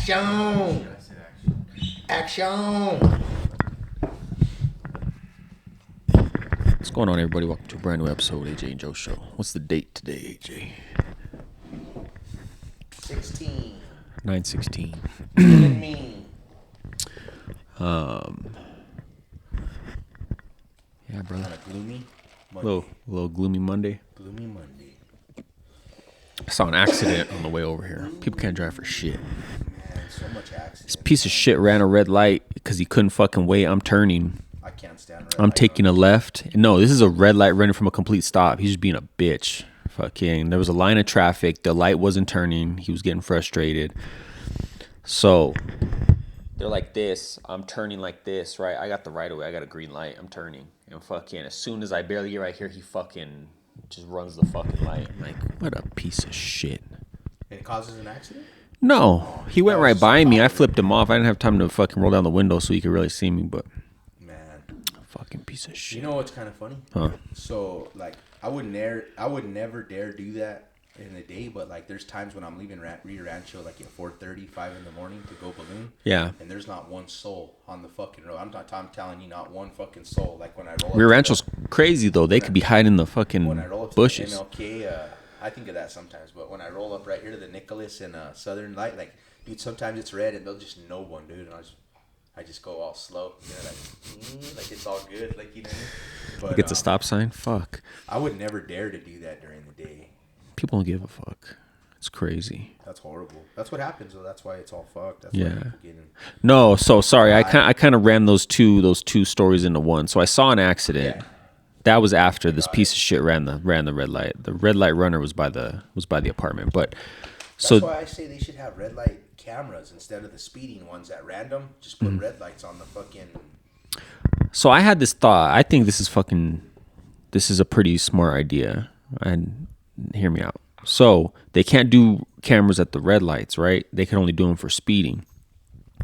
Action! Action! What's going on, everybody? Welcome to a brand new episode of AJ and Joe Show. What's the date today, AJ? 16. 9/16. Killing me. Yeah, brother. Kind of gloomy. Monday. Little gloomy Monday. Gloomy Monday. I saw an accident on the way over here. People can't drive for shit. Man, so much This accident. piece of shit ran a red light because he couldn't fucking wait. I'm turning. I can't stand red I'm light taking a left. No, this is a red light running from a complete stop. He's just being a bitch. Fucking, there was a line of traffic. The light wasn't turning. He was getting frustrated. So they're like this. I'm turning like this, right? I got the right of way. I got a green light. I'm turning. And fucking, as soon as I barely get right here, he fucking just runs the fucking light. I'm like, what a piece of shit. It causes an accident? No, he went That was right just by me. I following. flipped him off. I didn't have time to fucking roll down the window so he could really see me, but Man. fucking piece of shit. You know what's kind of funny? Huh? So, like, I would never dare do that in the day, but, like, there's times when I'm leaving Rio Rancho, like, at 4:30, 5 in the morning to go balloon. Yeah. And there's not one soul on the fucking road. I'm telling you, not one fucking soul. Like, when I roll Rear up to Rancho's crazy, though. They could be hiding in the fucking when I roll up bushes. to the MLK, I think of that sometimes. But when I roll up right here to the Nicholas and Southern Light, like, dude, sometimes it's red and they'll just know one, dude. And I just go all slow, you know, like it's all good, like, you know. But Gets a stop sign? Fuck. I would never dare to do that during the day. People don't give a fuck. It's crazy. That's horrible. That's what happens, though. That's why it's all fucked. That's Yeah. why people get in. No, so sorry. I kind of ran those two stories into one. So I saw an accident. Yeah. That was after this piece of shit ran the red light. The red light runner was by the apartment. But That's so why I say they should have red light cameras instead of the speeding ones at random. Just put red lights on the fucking. so I had this thought. I think this is a pretty smart idea. And hear me out. So they can't do cameras at the red lights, right? They can only do them for speeding.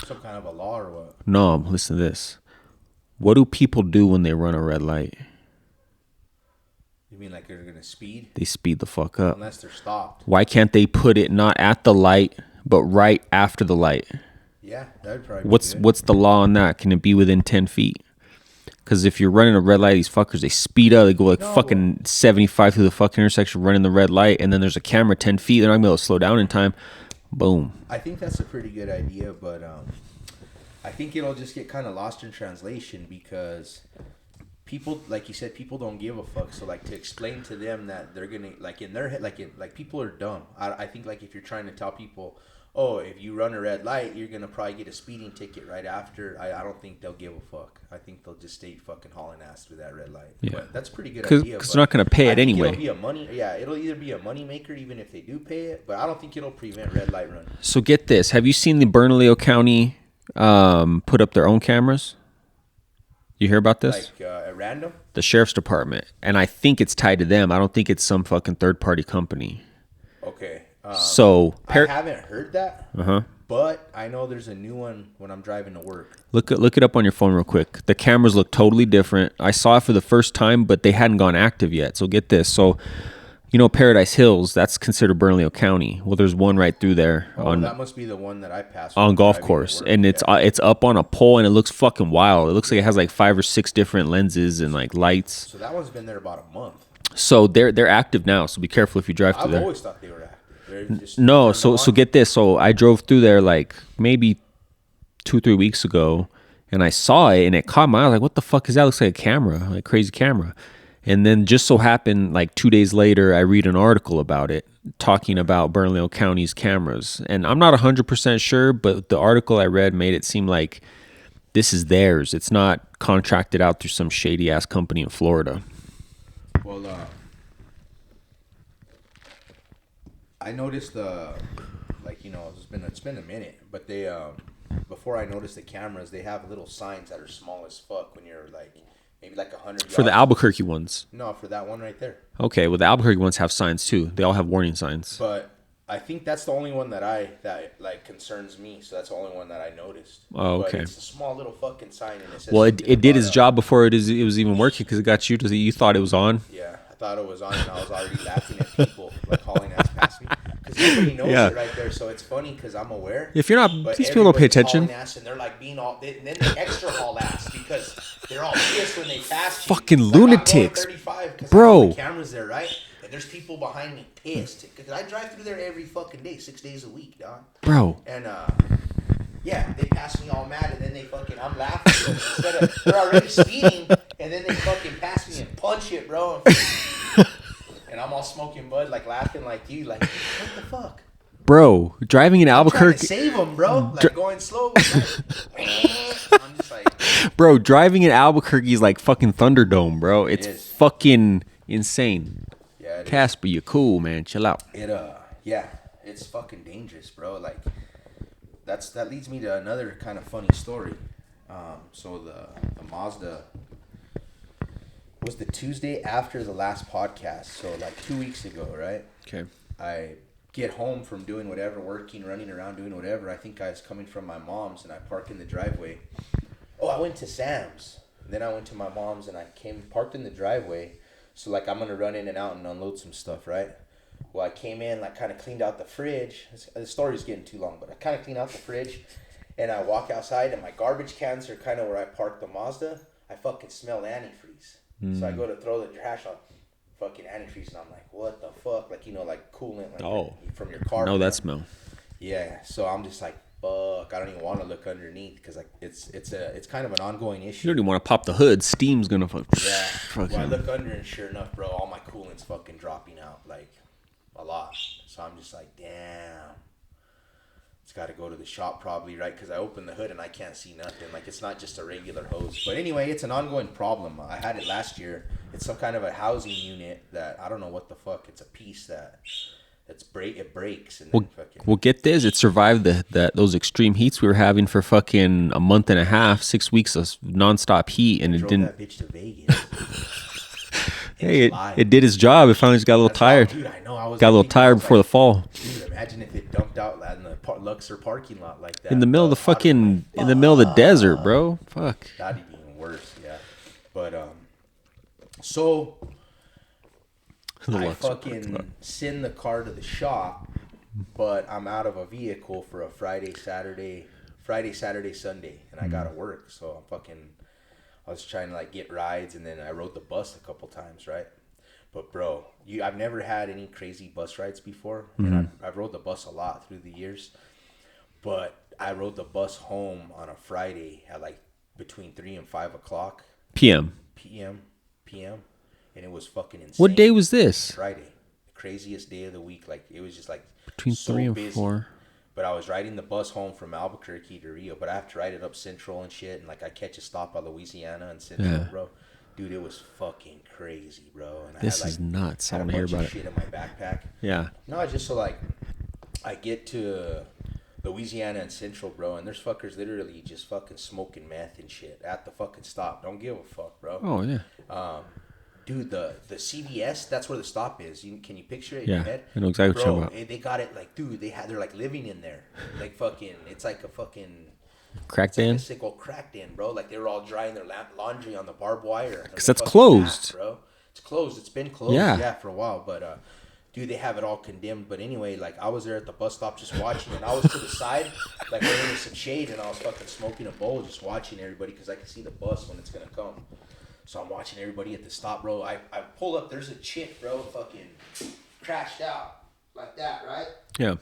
Some kind of a law or what? No, listen to this. What do people do when they run a red light? You mean like they're gonna speed They speed the fuck up. unless they're stopped? Why can't they put it not at the light, but right after the light? Yeah, that would probably. What's be good. what's the law on that? Can it be within 10 feet? Because if you're running a red light, these fuckers, they speed up. They go like No, fucking 75 through the fucking intersection running the red light. And then there's a camera 10 feet. They're not going to be able to slow down in time. Boom. I think that's a pretty good idea, but I think it'll just get kind of lost in translation because people, like you said, people don't give a fuck. So, like, to explain to them that they're gonna, like, in their head, like people are dumb. I think, like, if you're trying to tell people, oh, if you run a red light, you're gonna probably get a speeding ticket right after. I don't think they'll give a fuck. I think they'll just stay fucking hauling ass through that red light. Yeah. But that's a pretty good Because idea. they're not going to pay I it think anyway. It'll be a money. Yeah, it'll either be a money maker even if they do pay it, but I don't think it'll prevent red light running. So get this. Have you seen the Bernalillo County put up their own cameras? You hear about this? Like at random. The sheriff's department. And I think it's tied to them. I don't think it's some fucking third-party company. Okay. So, I haven't heard that, uh-huh. but I know there's a new one when I'm driving to work. Look it up on your phone real quick. The cameras look totally different. I saw it for the first time, but they hadn't gone active yet. So get this. So, you know, Paradise Hills, that's considered Bernalillo County. Well, there's one right through there Oh, that must be the one that I passed on when golf driving to course, work. and it's Yeah. it's up on a pole, and it looks fucking wild. It looks like it has like 5 or 6 different lenses and like lights. So that one's been there about a month. So they're active now. So be careful if you drive through I've there. always thought they were active. They're just No, turned so on. get this. So I drove through there like maybe 2-3 weeks ago, and I saw it, and it caught my eye. Like, what the fuck is that? Looks like a camera, like crazy camera. And then just so happened, like 2 days later, I read an article about it talking about Bernalillo County's cameras, and I'm not 100% sure, but the article I read made it seem like this is theirs. It's not contracted out through some shady ass company in Florida. Well, I noticed like, you know, it's been a minute, but they before I noticed the cameras, they have little signs that are small as fuck when you're like maybe like 100 For the yards. Albuquerque ones. No, for that one right there. Okay, well the Albuquerque ones have signs too. They all have warning signs. But I think that's the only one that like concerns me. So that's the only one that I noticed. Oh, okay. But it's a small little fucking sign, and it says. Well, something it did about, its job before it was even working because it got you thought it was on. Yeah, I thought it was on, and I was already laughing at people like hauling ass past me. because nobody knows Yeah. it right there. So it's funny because I'm aware. If you're not, But these people don't pay everybody's hauling attention. ass and they're like being all, and then they extra haul ass because they're all pissed when they pass you. Fucking Like, I'm going lunatics. 35 'cause Bro. the camera's there, right? And there's people behind me pissed because I drive through there every fucking day, 6 days a week, dog. Bro. And yeah, they pass me all mad, and then they fucking, I'm laughing. Instead of, they're already speeding, and then they fucking pass me and punch it, bro. And I'm all smoking bud, like laughing like you, like, what the fuck? Bro, driving in I'm trying to Albuquerque. save them, bro. Like going slow. I'm just like, Bro, driving in Albuquerque is like fucking Thunderdome, bro. It's is. fucking insane. yeah, it is. Casper, you cool, man. Chill out. Yeah, it's fucking dangerous, bro. Like, that leads me to another kind of funny story. So the Mazda was the Tuesday after the last podcast, so like 2 weeks ago, right? Okay. I get home from doing whatever, working, running around, doing whatever. I think I was coming from my mom's, and I park in the driveway. Oh, I went to Sam's. Then I went to my mom's, and I parked in the driveway. So, like, I'm going to run in and out and unload some stuff, right? Well, I came in, like, kind of cleaned out the fridge. The story's getting too long, but I kind of cleaned out the fridge. And I walk outside, and my garbage cans are kind of where I parked the Mazda. I fucking smell antifreeze. So I go to throw the trash on. Fucking antifreeze, and I'm like, what the fuck? Like, you know, like coolant like from your car. No, that smell. Yeah, so I'm just like, fuck. I don't even want to look underneath because like it's kind of an ongoing You issue. don't even want to pop the hood. Steam's gonna fuck. Yeah. Fucking. Well, I look under, and sure enough, bro, all my coolant's fucking dropping out like a lot. So I'm just like, damn. It's got to go to the shop probably, right? Because I opened the hood and I can't see nothing. Like, it's not just a regular hose. But anyway, it's an ongoing problem. I had it last year. It's some kind of a housing unit that I don't know what the fuck. It's a piece it breaks and then fucking. Well, get this. It survived those extreme heats we were having for fucking a month and a half, 6 weeks of nonstop heat, and it Drove didn't. that bitch to Vegas. Hey, it did its job. It finally just got a little tired. Dude, I know. I was Got a little thinking, tired I was before like, the fall. Dude, imagine if it dumped out in the Luxor parking lot like that. In the middle of the I'd be fucking, like, in the middle of the desert, bro. Fuck. that'd be even worse, yeah. But so The I Luxor parking lot. fucking send the car to the shop, but I'm out of a vehicle for a Friday, Saturday, Sunday, and I gotta work. So I was trying to like get rides, and then I rode the bus a couple times, right? But bro, I've never had any crazy bus rides before, and I've rode the bus a lot through the years. But I rode the bus home on a Friday at like between 3 and 5 o'clock PM. p.m. and it was fucking insane. What day was this? Friday, the craziest day of the week. Like, it was just like Between so 3 and busy. 4. But I was riding the bus home from Albuquerque to Rio, but I have to ride it up Central and shit, and like I catch a stop at Louisiana and Central, Yeah. bro. Dude, it was fucking crazy, bro. And This I had, is nuts. I had a want to hear bunch about of it. shit in my backpack. Yeah. No, just so like I get to Louisiana and Central, bro, and there's fuckers literally just fucking smoking meth and shit at the fucking stop. Don't give a fuck, bro. Oh, yeah. Dude, the CVS, that's where the stop is. Can you picture it in Yeah, your head? I know exactly what you're Bro, talking about. they got it like, dude, they're like living in there. Like fucking, it's like a fucking Crack It's like den? a sick old crack den, bro. Like, they were all drying their laundry on the barbed wire. 'Cause that's Fucking closed. bro. It's closed. It's been closed, Yeah. yeah, for a while. But, dude, they have it all condemned. But anyway, like, I was there at the bus stop just watching, and I was to the side, like, where there was some shade, and I was fucking smoking a bowl, just watching everybody, because I can see the bus when it's going to come. So I'm watching everybody at the stop, bro. I pull up. There's a chick, bro, fucking crashed out like that, right? Yeah.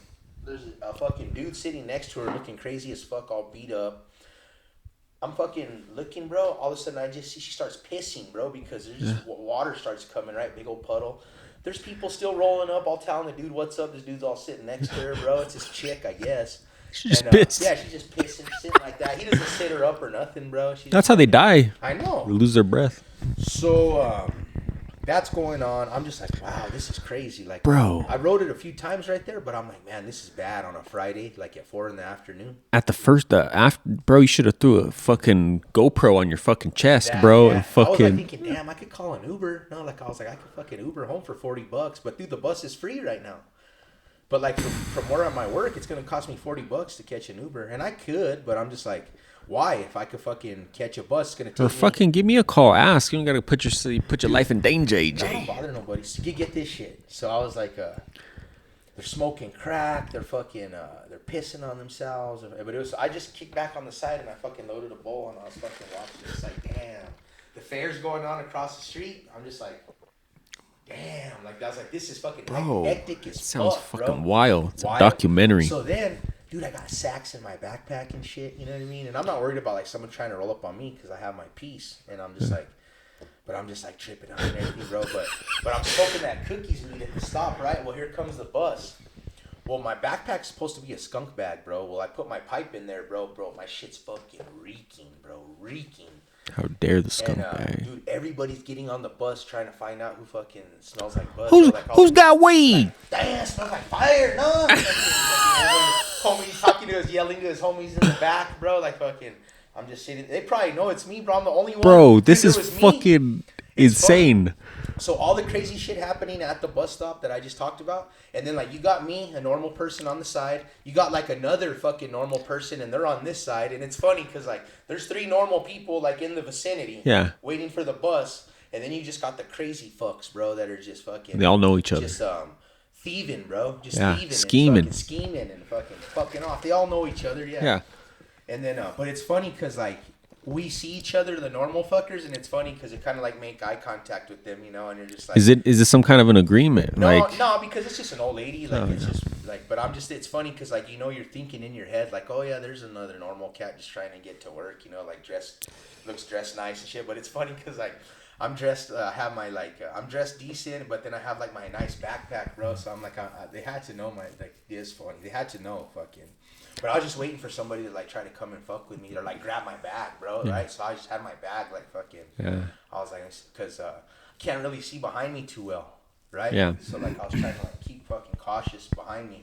There's a fucking dude sitting next to her looking crazy as fuck, all beat up. I'm fucking looking, bro. All of a sudden, I just see she starts pissing, bro, because there's just water starts coming, right? Big old puddle. There's people still rolling up, all telling the dude what's up. This dude's all sitting next to her, bro. It's his chick, I guess. She just And, pissed. Yeah, she's just pissing, sitting like that. He doesn't sit her up or nothing, bro. That's how they die. I know. They lose their breath. So, that's going on. I'm just like, wow, this is crazy. Like, Bro. I rode it a few times right there, but I'm like, man, this is bad on a Friday, like at 4 p.m. At the first, bro, you should have threw a fucking GoPro on your fucking chest, bro, and I was like fucking. thinking, damn, I could call an Uber. No, like I was like, I could fucking Uber home for $40, but dude, the bus is free right now. But like from where I might work, it's gonna cost me $40 to catch an Uber, and I could, but I'm just like, why? If I could fucking catch a bus, it's gonna take Or me. fucking give me a call. Ask. You don't gotta put your life in danger, I don't AJ. bother nobody. So you get this shit. So I was like, they're smoking crack. They're fucking they're pissing on themselves. But it was I just kicked back on the side and I fucking loaded a bowl and I was fucking watching. It's like damn, the fair's going on across the street. I'm just like. Damn, like I was like, this is fucking hectic as sounds fuck, fucking bro. wild. It's a documentary. So then, dude, I got sacks in my backpack and shit. You know what I mean? And I'm not worried about like someone trying to roll up on me because I have my piece, and I'm just like, but I'm just like tripping out and everything, bro. But I'm smoking that cookies weed at the stop, right? Well, here comes the bus. Well, my backpack's supposed to be a skunk bag, bro. Well, I put my pipe in there, bro. My shit's fucking reeking, bro, reeking. How dare the skunk And, bag? dude, everybody's getting on the bus trying to find out who fucking smells like buzz. Who's got weed? Like, damn, it smells like fire, no. Homie talking to us, yelling to his homies in the back, bro. Like fucking, I'm just sitting. They probably know it's me, bro. I'm the only one. Bro, this Dude, is fucking insane. So all the crazy shit happening at the bus stop that I just talked about, and then like you got me, a normal person on the side. You got like another fucking normal person, and they're on this side. And it's funny because like there's 3 normal people like in the vicinity, waiting for the bus, and then you just got the crazy fucks, bro, that are just fucking. They all know each other. Just thieving, bro. Just thieving, scheming, and scheming, and fucking off. They all know each other, yeah. And then, but it's funny because like. We see each other, the normal fuckers, and it's funny because it kind of like make eye contact with them, you know, and you're just like. Is this some kind of an agreement? No, because it's just an old lady. Like it's just like, but it's funny because like you know you're thinking in your head like, oh yeah, there's another normal cat just trying to get to work, you know, like looks dressed nice and shit. But it's funny because like I'm dressed, have my I'm dressed decent, but then I have like my nice backpack, bro. So I'm like, they had to know this funny. They had to know fucking. But I was just waiting for somebody to like try to come and fuck with me or like grab my bag, bro. Right? So I just had my bag like fucking. Yeah. I was like, because I can't really see behind me too well, right? Yeah. So like I was trying to like keep fucking cautious behind me,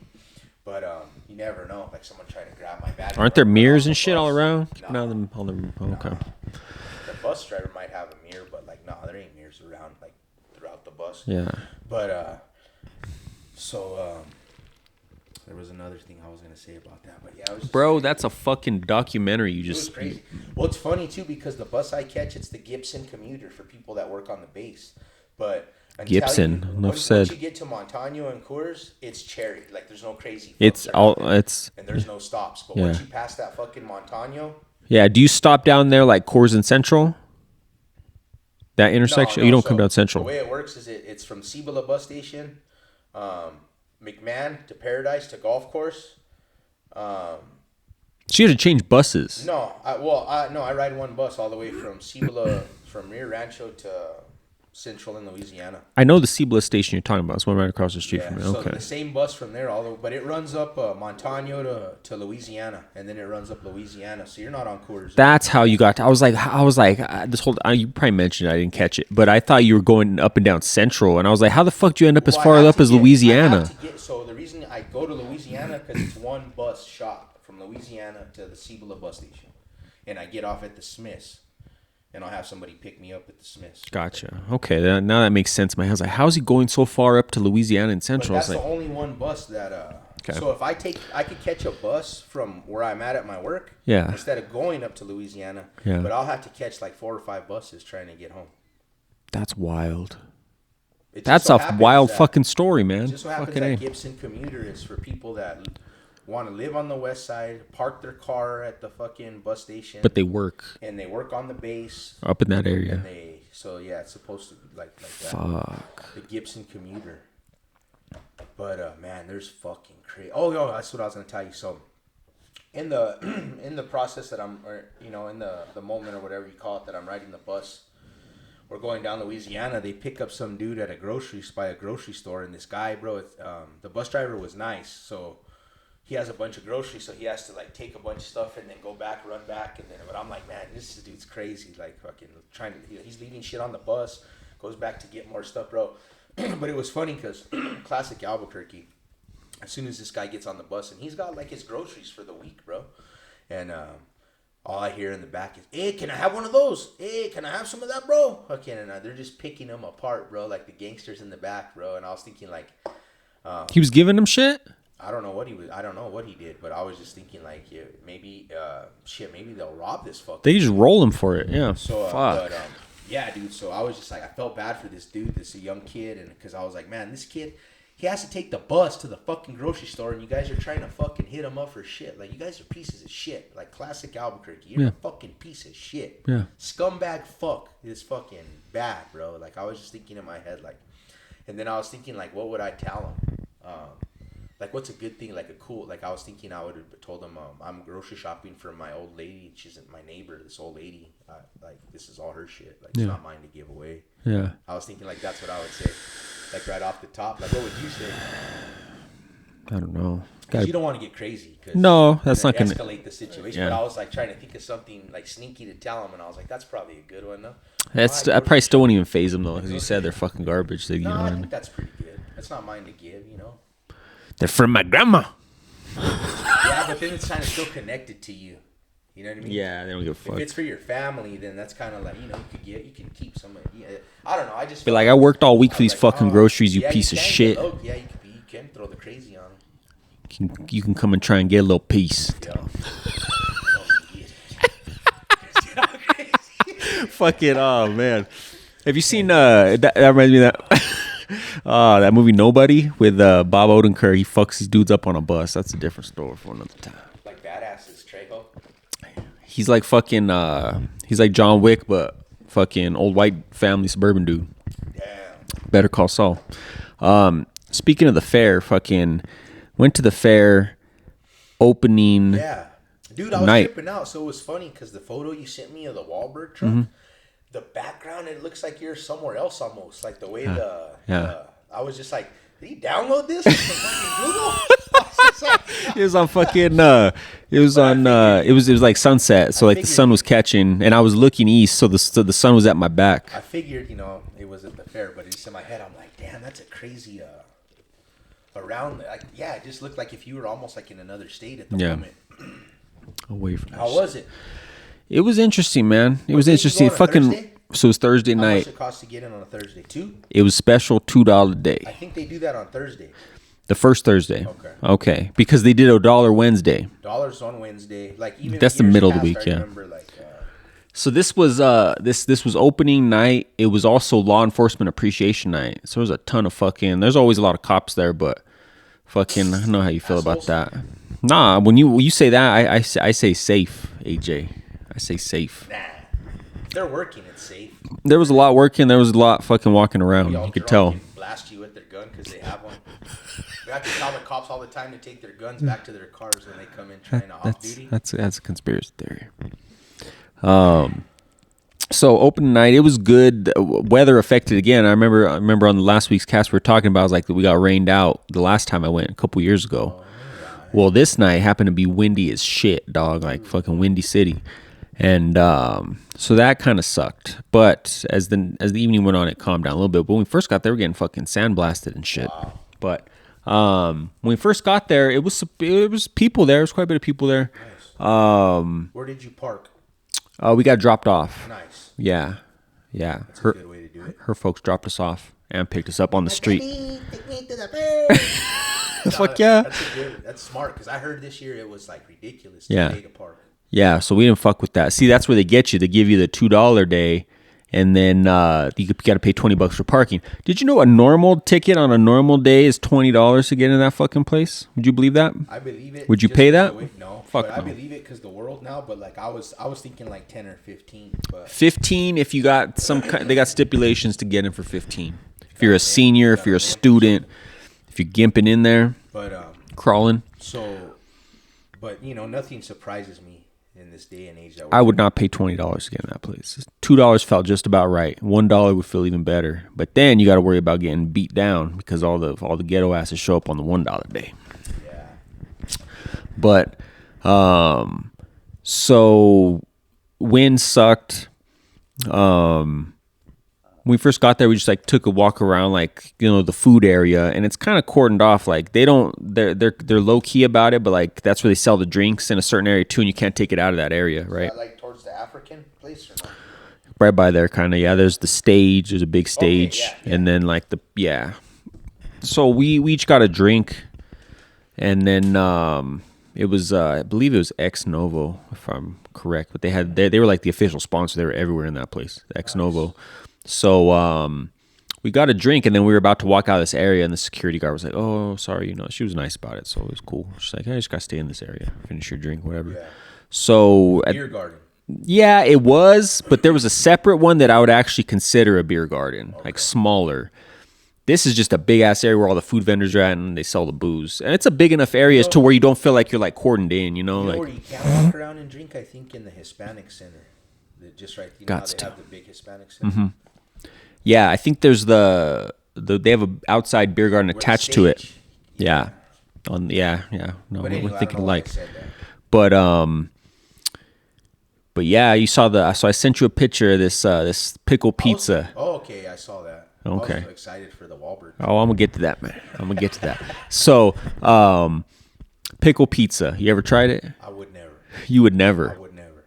but you never know, like someone trying to grab my bag. Aren't there mirrors and shit all around? Okay. The bus driver might have a mirror, but like there ain't mirrors around like throughout the bus. Yeah. But there was another thing I was gonna say about that, but yeah, it was just bro, crazy. that's a fucking documentary. You just it was crazy. Well, it's funny too because the bus I catch, it's the Gibson commuter for people that work on the base. But Gibson, enough said. Once you get to Montano and Coors, it's cherry. Like there's no crazy. It's and there's no stops. But once you pass that fucking Montano. Yeah. Do you stop down there like Coors and Central? That intersection? No, you don't come down Central. The way it works is it's from Cibola bus station. McMahon to Paradise to Golf Course. So you had to change buses. No, I ride one bus all the way from Cibola, from Rio Rancho to Central in Louisiana. I know the Cibola station you're talking about. It's one right across the street from me. So okay. the same bus from there, but it runs up Montano to Louisiana, and then it runs up Louisiana. So you're not on Coors. That's how you got to, I was like, this whole, you probably mentioned it, I didn't catch it, but I thought you were going up and down Central, and I was like, how the fuck do you end up as far up as Louisiana? So the reason I go to Louisiana, because it's one bus shot from Louisiana to the Cibola bus station, and I get off at the Smiths. And I'll have somebody pick me up at the Smiths. Gotcha. Okay, now that makes sense. I was like, how's he going so far up to Louisiana and Central? But that's the only one bus that. Okay. So if I could catch a bus from where I'm at my work. Yeah. Instead of going up to Louisiana. Yeah. But I'll have to catch like 4 or 5 buses trying to get home. That's wild. That's a wild fucking story, man. It just so happens that Gibson commuter is for people that want to live on the west side, park their car at the fucking bus station. But they work. And they work on the base. Up in that area. And it's supposed to be like that. Fuck. The Gibson commuter. But, man, there's fucking crazy. Oh, no, that's what I was going to tell you. So, in the process that in the moment or whatever you call it, that I'm riding the bus, we're going down Louisiana. They pick up some dude at a grocery store. And this guy, bro, the bus driver was nice. So, he has a bunch of groceries, so he has to like take a bunch of stuff and then go back, run back, and then. But I'm like, man, this dude's crazy. Like fucking trying to, he's leaving shit on the bus, goes back to get more stuff, bro. But it was funny because classic Albuquerque. As soon as this guy gets on the bus and he's got like his groceries for the week, bro, and all I hear in the back is, "Hey, can I have one of those? Hey, can I have some of that, bro?" Okay, and they're just picking them apart, bro, like the gangsters in the back, bro. And I was thinking like, he was giving them shit. I don't know what he did, but I was just thinking like, maybe they'll rob this fucker. They just roll him for it, yeah. So, fuck. Yeah, dude. So I was just like, I felt bad for this dude, this young kid, and because I was like, man, this kid, He has to take the bus to the fucking grocery store, and you guys are trying to fucking hit him up for shit. Like, you guys are pieces of shit. Like, classic Albuquerque. You're a fucking piece of shit. Yeah. Scumbag fuck is fucking bad, bro. Like, I was just thinking in my head, like, and then I was thinking, like, what would I tell him? Like, what's a good thing? Like, a cool, like, I was thinking I would have told him, I'm grocery shopping for my old lady. She's my neighbor, this old lady. Like, this is all her shit. Like, it's not mine to give away. Yeah. I was thinking, like, that's what I would say. Like, right off the top. Like, what would you say? I don't know. Because you don't want to get crazy. Cause no, that's not going to escalate the situation. Yeah. But I was, like, trying to think of something, like, sneaky to tell him. And I was like, that's probably a good one, though. I probably still won't even phase them, though, because you said they're fucking garbage. That, you know, I think that's pretty good. That's not mine to give, you know? They're from my grandma. Yeah, but then it's kind of still connected to you. You know what I mean? Yeah, they don't give a fuck. If it's for your family, then that's kind of like, you know, you can keep some. Yeah, I don't know. I just be like, I worked all week for these fucking groceries, you piece of shit. Yeah, you can throw the crazy on them. You can come and try and get a little piece. Fucking, oh man. Have you seen that reminds me of that that movie Nobody with Bob Odenkirk? He fucks these dudes up on a bus. That's a different story for another time. Like badasses, Trejo. He's like fucking he's like John Wick, but fucking old white family suburban dude. Damn. Better Call Saul. Speaking of the fair, fucking went to the fair opening. Yeah. Dude, I was tripping out. So it was funny because the photo you sent me of the Wahlberg truck, the background, it looks like you're somewhere else almost. Like the way I was just like, did he download this from fucking Google? It was on fucking it was like sunset, so like the sun was catching and I was looking east, so the sun was at my back. I figured, you know, it was at the fair, but it's in my head. I'm like, damn, that's a crazy around, like, yeah, it just looked like if you were almost like in another state at the moment. Away from How was it? It was interesting, man. It was interesting. Fucking so it was Thursday night. How much it cost to get in on a Thursday? $2? It was special $2 a day. I think they do that on Thursday. The first Thursday. Okay. Because they did $1 Wednesday. Dollars on Wednesday. Like even that's the middle of the week, I remember, like, so this was this was opening night. It was also law enforcement appreciation night. So there was a ton of fucking. There's always a lot of cops there, but fucking, I don't know how you feel about that. Nah, when you say that, I say safe, AJ. I say safe. Nah, they're working. It's safe. There was a lot working. There was a lot fucking walking around. You could tell. Blast you with their gun because they have one. We have to tell the cops all the time to take their guns back to their cars when they come in trying to off duty. That's a conspiracy theory. So open night, it was good. Weather affected again. I remember on the last week's cast we were talking about, it was like we got rained out the last time I went a couple years ago. Well, this night happened to be windy as shit, dog. Like fucking Windy City, and so that kind of sucked. But as the evening went on, it calmed down a little bit. But when we first got there, we were getting fucking sandblasted and shit. Wow. But when we first got there, it was people there. There was quite a bit of people there. Nice. Where did you park? We got dropped off. Nice. Yeah. That's a good way to do it. Her folks dropped us off and picked us up on the street. Take me to the fair. Fuck yeah. That's smart because I heard this year it was like ridiculous to pay to park. Yeah, so we didn't fuck with that. See, that's where they get you. They give you the $2 day, and then you got to pay $20 for parking. Did you know a normal ticket on a normal day is $20 to get in that fucking place? Would you believe that? I believe it. Would you pay that? No, fuck but no. I believe it because the world now. But like I was thinking like 10 or 15. But 15 if you got some kind. They got stipulations to get in for 15. If you're a senior, if you're a student, if you're gimping in there, crawling. So, but you know, nothing surprises me in this day and age. I would not pay $20 to get in that place. $2 felt just about right. $1 would feel even better. But then you got to worry about getting beat down because all the ghetto asses show up on the $1 day. Yeah. But so wind sucked. When we first got there, we just like took a walk around, like, you know, the food area, and it's kind of cordoned off. Like they're low key about it, but like that's where they sell the drinks in a certain area too, and you can't take it out of that area, right? Is that like towards the African place or not? Right by there, kind of. Yeah, there's the stage. There's a big stage, and then like So we each got a drink, and then it was I believe it was Ex Novo, if I'm correct, but they were like the official sponsor. They were everywhere in that place, Ex Novo. So we got a drink, and then we were about to walk out of this area, and the security guard was like, "Oh, sorry," she was nice about it, so it was cool. She's like, "Hey, I just gotta stay in this area, finish your drink, whatever." Yeah. So Beer garden. yeah, it was, but there was a separate one that I would actually consider a beer garden, like smaller. This is just a big ass area where all the food vendors are at, and they sell the booze, and it's a big enough area to where you don't feel like you're like cordoned in, like Where you can walk around and drink, I think, in the Hispanic Center. Just right, you know how they have the big Hispanic Center. Yeah, I think there's they have an outside beer garden attached to it. Yeah. No, But anyway, we're thinking I like, said that. but yeah, you saw so I sent you a picture of this pickle pizza. Okay, I saw that. Okay. I was so excited for the Wahlberg. Oh, I'm gonna get to that, man. I'm gonna get to that. So, pickle pizza. You ever tried it? I would never. You would never. I would never.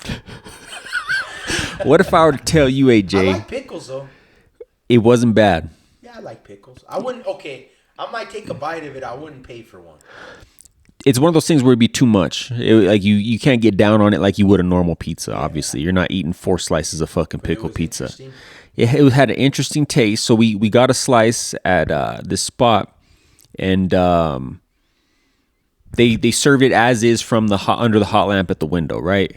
What if I were to tell you, AJ, I like pickles though. it wasn't bad? Yeah, I like pickles. I wouldn't. Okay, I might take a bite of it. I wouldn't pay for one. It's one of those things where it'd be too much. Like you can't get down on it like you would a normal pizza. Obviously, you're not eating 4 slices of fucking pickle pizza. Interesting. It had an interesting taste. So we got a slice at this spot, and they served it as is from the under the hot lamp at the window, right?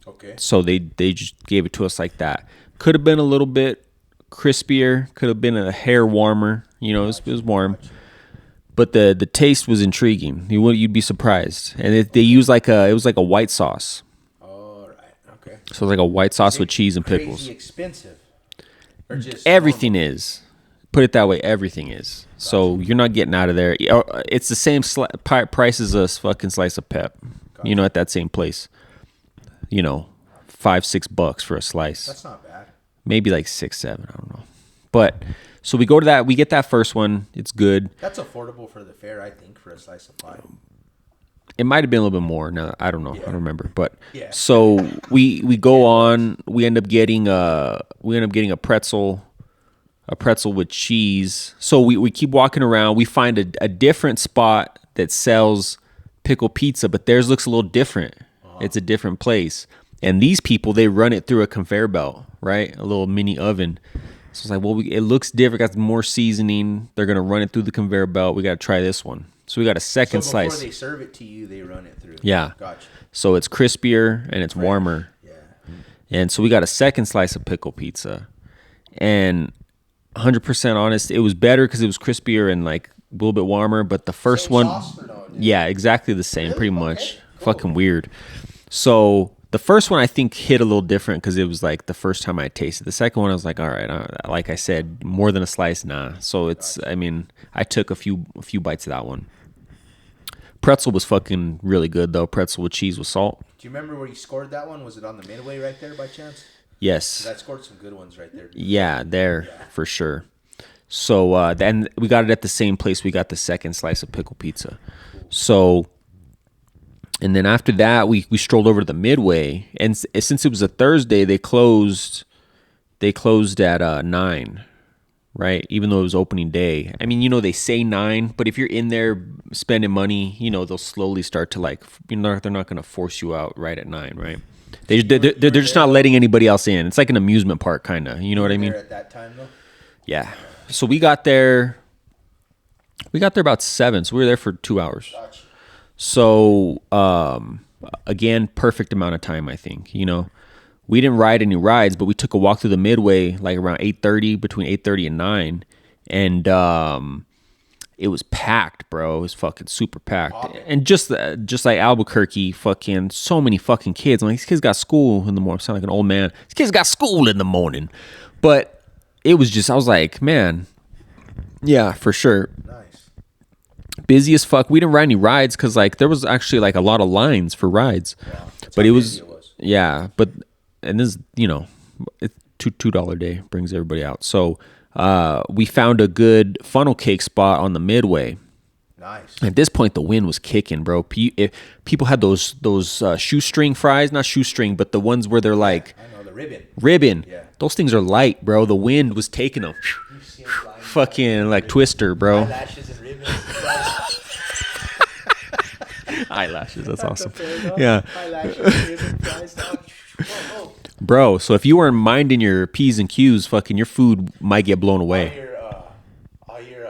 Okay. So they just gave it to us like that. Could have been a little bit crispier. Could have been a hair warmer. It was warm. But the taste was intriguing. You'd be surprised. And they use it was like a white sauce. All right. Okay. So it was like a white sauce with cheese and pickles. Crazy expensive. Or just Everything normal? is. Put it that way, everything is. So you're not getting out of there. It's the same price as a fucking slice of pep. Gotcha. At that same place. $5-6 for a slice. That's not bad. Maybe like 6-7. I don't know. But so we go to that. We get that first one. It's good. That's affordable for the fair, I think, for a slice of pie. It might have been a little bit more. Now I don't know. Yeah. I don't remember. But Yeah. so we go on. We end up getting a pretzel with cheese. So we keep walking around. We find a different spot that sells pickle pizza, but theirs looks a little different. It's a different place. And these people, they run it through a conveyor belt, right? A little mini oven. So it's like, well, it looks different. Got more seasoning. They're gonna run it through the conveyor belt. We got to try this one. So we got a second So slice. before they serve it to you, they run it through. Yeah. Gotcha. So it's crispier and it's warmer. Yeah. And so we got a second slice of pickle pizza. And 100% honest, it was better because it was crispier and like a little bit warmer. But the first Same one, sauce or no? yeah, exactly the same, Really? pretty Okay, much. cool. Fucking weird. So the first one I think hit a little different because it was like the first time I tasted. The second one I was like, all right, like I said, more than a slice, nah. So it's, I took a few bites of that one. Pretzel was fucking really good though. Pretzel with cheese with salt. Do you remember where you scored that one? Was it on the Midway right there by chance? Yes. 'Cause I scored some good ones right there. Yeah, there for sure. So then we got it at the same place we got the second slice of pickle pizza. So, and then after that, we strolled over to the Midway, and since it was a Thursday, they closed at 9, right? Even though it was opening day. I mean, they say 9, but if you're in there spending money, they'll slowly start to like, they're not going to force you out right at 9, right? They're just not letting anybody else in. It's like an amusement park, kind of. You know what I mean? There at that time though. Yeah. So we got there about 7, so we were there for 2 hours. Gotcha. So again, perfect amount of time, I think. We didn't ride any rides, but we took a walk through the Midway like around 8:30, between 8:30 and 9, and it was packed, bro. It was fucking super packed. And just like Albuquerque, fucking so many fucking kids. I'm like, these kids got school in the morning. I sound like an old man. These kids got school in the morning. But it was just, I was like, man, yeah, for sure. Nice. Busy as fuck. We didn't ride any rides because like there was actually like a lot of lines for rides. Wow. But how it busy was, yeah. But and this, it's $2 day brings everybody out. So we found a good funnel cake spot on the Midway. Nice. At this point, the wind was kicking, bro. People had those shoestring fries, not shoestring, but the ones where they're like I know the ribbon. ribbon. Yeah. Those things are light, bro. The wind was taking them. You see 'em flying Fucking like Twister, bro. eyelashes and ribbons. Eyelashes. That's awesome. Fair, Yeah. Eyelashes, ribbon, flies down. Whoa. Bro, so if you weren't minding your P's and Q's, fucking your food might get blown away. Your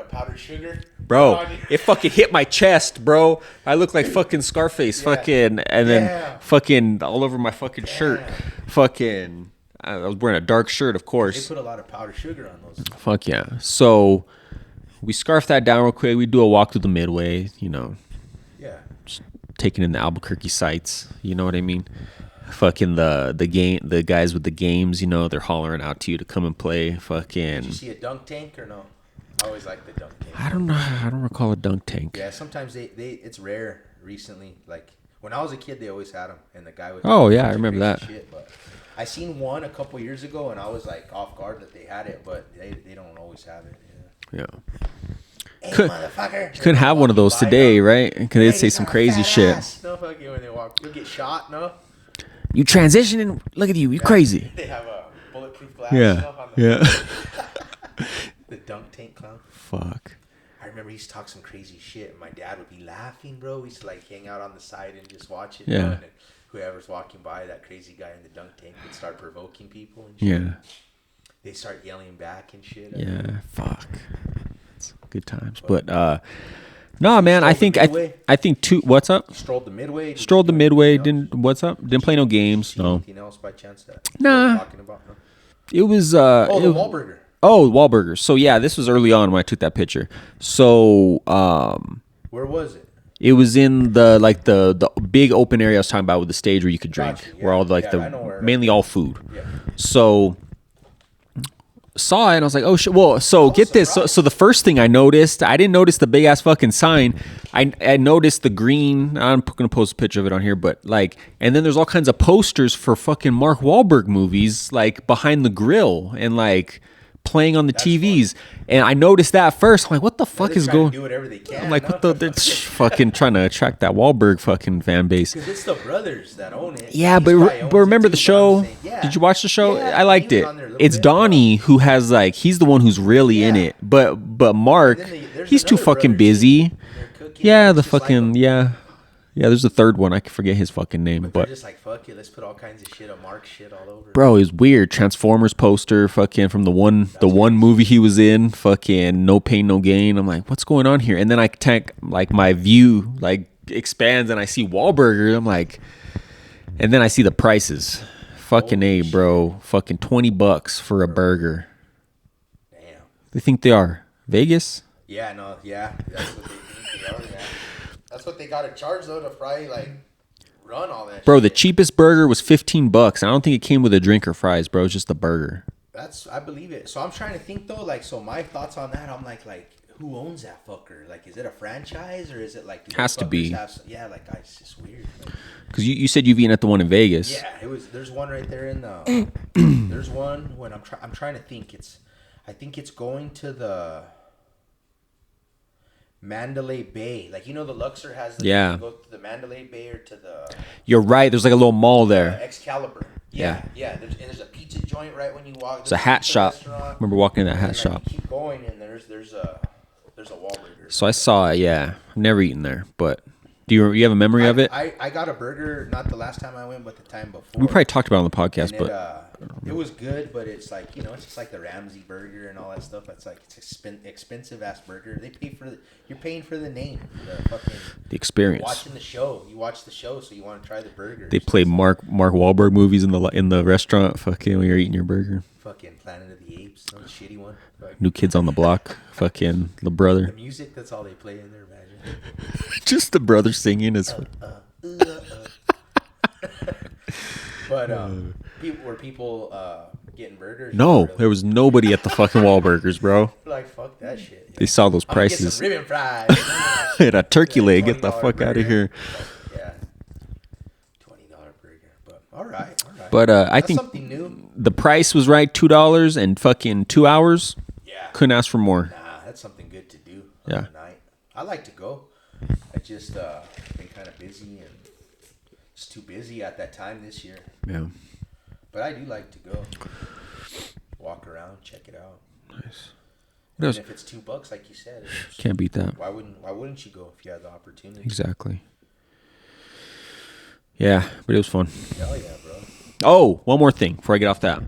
powdered sugar. Bro, it fucking hit my chest, bro. I look like fucking Scarface, fucking, and then fucking all over my fucking shirt. Fucking, I was wearing a dark shirt, of They course. put a lot of powdered sugar on those. Fuck yeah. So we scarf that down real quick. We do a walk through the Midway, you know, Yeah. taking in the Albuquerque sights. You know what I mean? Fucking the guys with the games, you know, they're hollering out to you to come and play. Did you Fucking, see a dunk tank or no? I always like the dunk tank. I don't know. I don't recall a dunk tank. Yeah, sometimes they it's rare recently. Like when I was a kid, they always had them, and the guy would. Oh, yeah, I do remember crazy that. Shit, but I seen one a couple years ago, and I was like off guard that they had it, but they don't always have it. Yeah. Hey, Could- motherfucker! You couldn't have one of those today, right? Because they'd say some crazy shit. No fucking when they walk, you'll get shot. No, You transitioning? Look at you. You crazy. they have a bulletproof glass. Yeah. Stuff on the, Yeah. the dunk tank clown. Fuck. I remember he used to talk some crazy shit, and my dad would be laughing, bro. We used to like hang out on the side and just watch it. Yeah. Bro, and then whoever's walking by, that crazy guy in the dunk tank would start provoking people and shit. Yeah. They start yelling back and shit. Yeah. Fuck. It's good times. But no, man. I think I think two. What's up? Strolled the Midway. Did Strolled the you do Midway. anything else? Didn't. What's up? Didn't play no games. See No. anything else by chance that Nah. we're talking about? No? It was. Oh, the it- Wahlburger. Oh, Wahlburgers. So yeah, this was early on when I took that picture. So Where was it? it was in the big open area I was talking about with the stage where you could drink, Gotcha, where yeah. all Yeah, I know where- mainly all food. Yeah. So saw it and I was like, oh shit. Well, so get this. So the first thing I noticed, I didn't notice the big ass fucking sign. I noticed the green. I'm gonna post a picture of it on here, but like, and then there's all kinds of posters for fucking Mark Wahlberg movies, like behind the grill and like playing on the TVs. And I noticed that first. I'm like, what the fuck They're is trying going? to do whatever they can. I'm like, what the? They're fucking trying to attract that Wahlberg fucking fan base. Because it's the brothers that own it. Yeah, He's but probably owns but remember it the too, but I'm show? saying, yeah. Did you watch the show? Yeah, I liked he was it. on there a little It's bit, Donnie who has like he's the one who's really in Yeah. it. But Mark, And then there's he's too another fucking brother, busy. too. They're cooking, Yeah, it's the just like fucking them. yeah. There's a third one. I can forget his fucking name, They're but just like, fuck it, let's put all kinds of shit of Mark shit all over. bro, it was weird. Transformers poster, fucking from the one movie he was in, fucking No Pain No Gain. I'm like, what's going on here? And then I take like my view like expands and I see Wahlburger. I'm like, and then I see the prices. Fucking Holy A, bro. Fucking $20 for a burger. Damn. They think they are Vegas. Yeah, no, yeah. That's what they think they are, yeah. That's what they got to charge, though, to probably, like, run all that Bro, shit. the cheapest burger was $15. I don't think it came with a drink or fries, bro. It's just the burger. I believe it. So I'm trying to think, though, like, so my thoughts on that, I'm like, who owns that fucker? Like, is it a franchise, or is it, like... do Has those to be. fuckers have yeah, like, it's just weird. Like, Because you said you've eaten at the one in Vegas. yeah, it was... There's one right there in the... there's one when I'm trying to think. I think it's going to the... Mandalay Bay. Like, you know, the Luxor has the... Yeah. You go to the Mandalay Bay or to the... You're right. There's like a little mall there. Excalibur. Yeah. Yeah. There's a pizza joint right when you walk. It's a hat shop. I remember walking in that hat And, shop. You keep going, and there's a Wahlburger. So I saw it, yeah. I've never eaten there, but do you have a memory of it? I got a burger not the last time I went, but the time before. We probably talked about it on the podcast, And but it was good, but it's like, you know, it's just like the Ramsey burger and all that stuff. It's like it's expensive ass burger. They pay for you're paying for the name, the fucking the experience. watching the show. You watch the show, so you want to try the burger. They play Mark Wahlberg movies in the restaurant. Fucking when you're eating your burger. Fucking Planet of the Apes, some shitty one. Like, New Kids on the Block. Fucking the the brother. music, that's all they play in there. Imagine. Just the brother singing is. But were people getting burgers? No, Or there was nobody at the fucking Wahlburgers, bro. like fuck that shit. They saw those I'm gonna get prices some ribbon fries. and a turkey Yeah, leg. Get the $20 fuck out of burger. here. Yeah, $20 burger. But all right. But I That's think something new. the price was right. $2 and fucking 2 hours. Yeah. Couldn't ask for more. Nah, that's something good to do on Yeah. the night. I like to go. I just been kind of busy and it's too busy at that time this year. Yeah. But I do like to go. Walk around, check it out. Nice. And What if it's $2, like you said, Can't beat that. why wouldn't you go if you had the opportunity? Exactly. Yeah, but it was fun. Hell yeah, bro. Oh, one more thing before I get off that.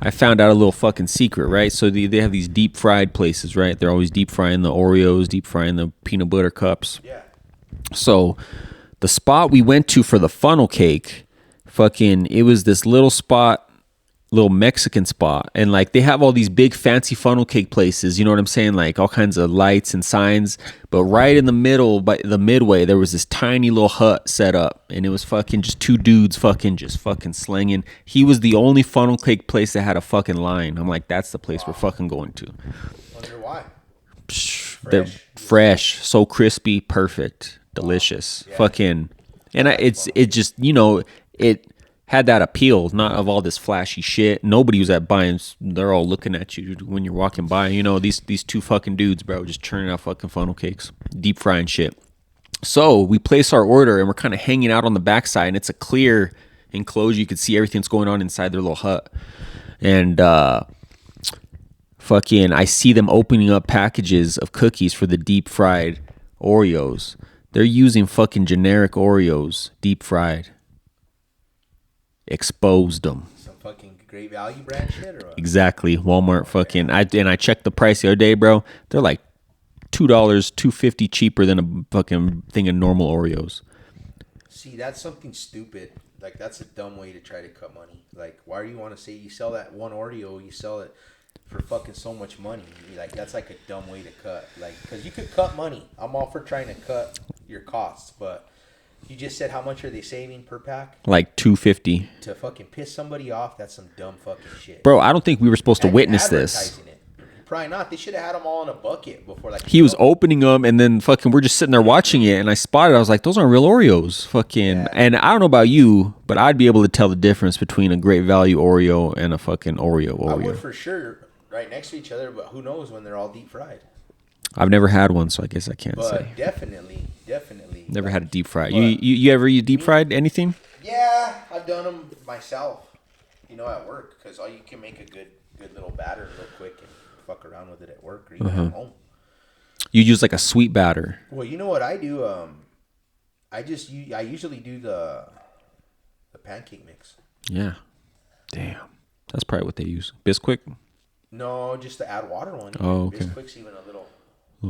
I found out a little fucking secret, right? So they have these deep fried places, right? They're always deep frying the Oreos, deep frying the peanut butter cups. Yeah. So the spot we went to for the funnel cake, fucking, it was this little spot, little Mexican spot. And like they have all these big fancy funnel cake places, you know what I'm saying? Like all kinds of lights and signs. But right in the middle, by the midway, there was this tiny little hut set up. And it was fucking just two dudes just fucking slinging. He was the only funnel cake place that had a fucking line. I'm like, that's the place we're fucking going to. Wonder why. They're fresh, so crispy, perfect, delicious. Yeah. Fucking, and it just, you know, it had that appeal, not of all this flashy shit. Nobody was at buying. They're all looking at you when you're walking by. You know, these two fucking dudes, bro, just churning out fucking funnel cakes, deep frying shit. So we place our order and we're kind of hanging out on the backside, and it's a clear enclosure. You can see everything that's going on inside their little hut. And fucking, I see them opening up packages of cookies for the deep fried Oreos. They're using fucking generic Oreos, deep fried. Exposed them. Some fucking Great Value brand shit or what? Exactly. Walmart fucking. I checked the price the other day, bro. They're like $2, $2.50 cheaper than a fucking thing of normal Oreos. See, that's something stupid. Like, that's a dumb way to try to cut money. Like, why do you want to say you sell that one Oreo, you sell it for fucking so much money? Like, that's like a dumb way to cut. Like, because you could cut money. I'm all for trying to cut your costs, but you just said how much are they saving per pack? Like $2.50. To fucking piss somebody off, that's some dumb fucking shit. Bro, I don't think we were supposed to witness this. Advertising it. Probably not. They should have had them all in a bucket before. Like, He was opening them, and then fucking we're just sitting there watching it, and I spotted. I was like, "Those aren't real Oreos." Fucking, Yeah. and I don't know about you, but I'd be able to tell the difference between a Great Value Oreo and a fucking Oreo. I would for sure, right next to each other, but who knows when they're all deep fried. I've never had one, so I guess I can't But say. definitely. Never had a deep fried. But- You ever eat deep fried anything? Yeah, I've done them myself. You know, at work, because all you can make a good little batter real quick and fuck around with it at work or even at home. You use like a sweet batter. Well, you know what I do? I usually do the pancake mix. Yeah. Damn. That's probably what they use. Bisquick? No, just the add water one. Oh, okay. Bisquick's even a little.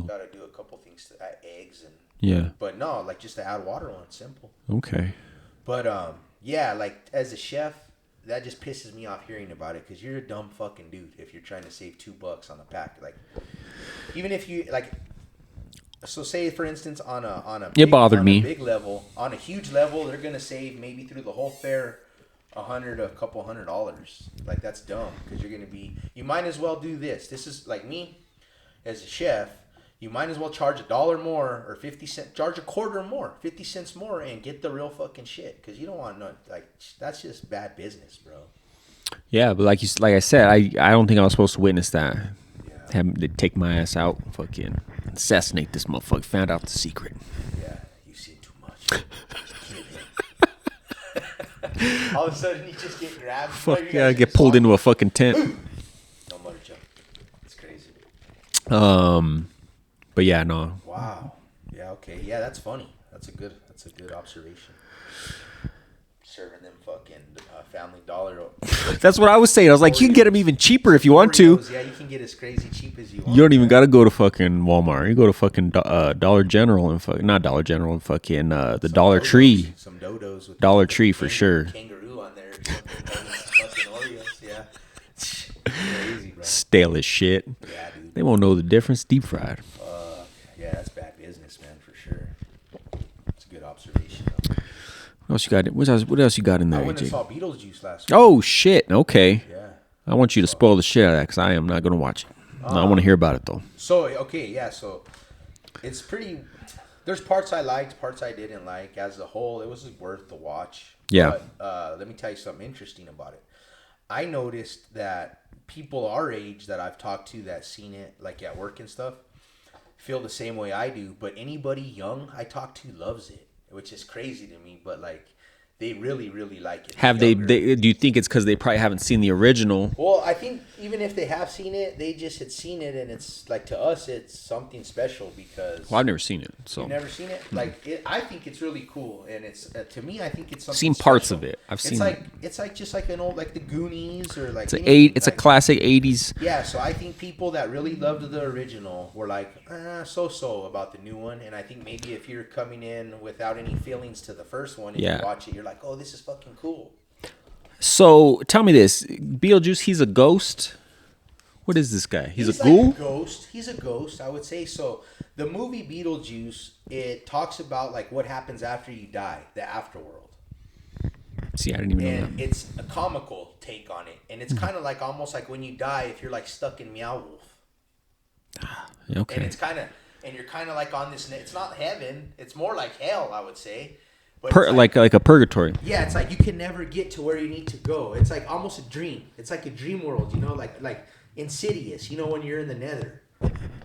Got to do a couple things to add eggs and. Yeah. But no, like just the add water one, simple. Okay. But yeah, like as a chef, that just pisses me off hearing about it because you're a dumb fucking dude if you're trying to save $2 on a pack. Like, even if you like, so say for instance on a It bothered on me. a big level, on a huge level, they're gonna save maybe through the whole fair a couple $100. Like that's dumb because you might as well do this. This is like me as a chef. You might as well charge $1 more or 50 cents, charge a quarter more, 50 cents more, and get the real fucking shit. Because you don't want no, like, that's just bad business, bro. Yeah, but like I said, I don't think I was supposed to witness that. Yeah. Have them take my ass out, fucking assassinate this motherfucker. Found out the secret. Yeah, you see it too much. All of a sudden, you just get grabbed. Fuck You yeah, guys get just pulled saw- into a fucking tent. No mother jump. It's crazy. But yeah, no. Wow. Yeah. Okay. Yeah, that's funny. That's a good observation. Serving them fucking Family Dollar. That's what I was saying. I was like, you can get them even cheaper if you want to. Oreos, yeah, you can get as crazy cheap as you want. You don't even got to go to fucking Walmart. You go to fucking Dollar General and not Dollar General and fucking the Some Dollar dodos, Tree. Some dodos with Dollar Tree for sure. Kangaroo on there. Fucking Oreos, yeah. Crazy, bro. Stale as shit. Yeah, dude. They won't know the difference. Deep fried. Yeah, that's bad business, man, for sure. It's a good observation. Though. What else you got? What else you got in I there, went and AJ? saw Beetlejuice last week. Oh shit. Okay. Yeah. I want you to spoil the shit out of that because I am not gonna watch it. No, I want to hear about it though. So okay, yeah. So it's pretty. There's parts I liked, parts I didn't like. As a whole, it was worth the watch. Yeah. But let me tell you something interesting about it. I noticed that people our age that I've talked to that seen it, like at work and stuff, feel the same way I do. But anybody young I talk to loves it, which is crazy to me. But like, they really, really like it. Have Younger. do you think it's because they probably haven't seen the original? Well, I think even if they have seen it, they just had seen it, and it's like to us, it's something special because. Well, I've never seen it, so You've never seen it? Like, I think it's really cool, and it's to me, I think it's something. I've seen parts special. of it. I've It's seen like it. it's like just like an old like the Goonies or like It's anything, a like- classic '80s. Yeah, so I think people that really loved the original were like so about the new one, and I think maybe if you're coming in without any feelings to the first one and Yeah. you watch it, you're like, oh, this is fucking cool. So tell me this: Beetlejuice, he's a ghost. What is this guy? He's a ghoul. Like a ghost. He's a ghost, I would say. So the movie Beetlejuice, it talks about like what happens after you die, the afterworld. See, I didn't even know And that. it's a comical take on it. And it's kind of like almost like when you die, if you're like stuck in Meow Wolf. Yeah, okay. And it's kind of, and you're kind of like on this, it's not heaven. It's more like hell, I would say. But it's Like a purgatory. yeah, it's like you can never get to where you need to go. It's like almost a dream. It's like a dream world, you know, like Insidious, you know, when you're in the nether.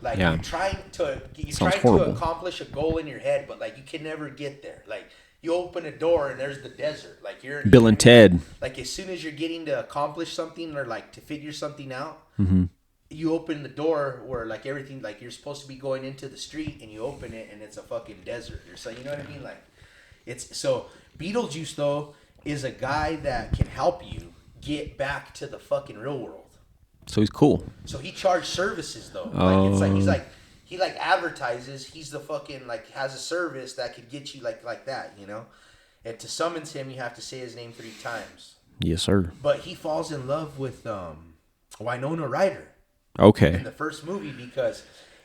Like Yeah. you're trying to Sounds horrible. accomplish a goal in your head, but like you can never get there. Like you open a door and there's the desert. Like you're Bill and Ted. Like as soon as you're getting to accomplish something or like to figure something out, Mm-hmm. you open the door where like everything like you're supposed to be going into the street and you open it and it's a fucking desert. Or so you know what I mean? Like it's so Beetlejuice though is a guy that can help you get back to the fucking real world. So he's cool. So he charged services though. Like it's like he's Oh. like he like advertises. He's the fucking like has a service that could get you like that, you know. And to summons him, you have to say his name 3 times. Yes, sir. But he falls in love with Winona Ryder in Okay. the first movie because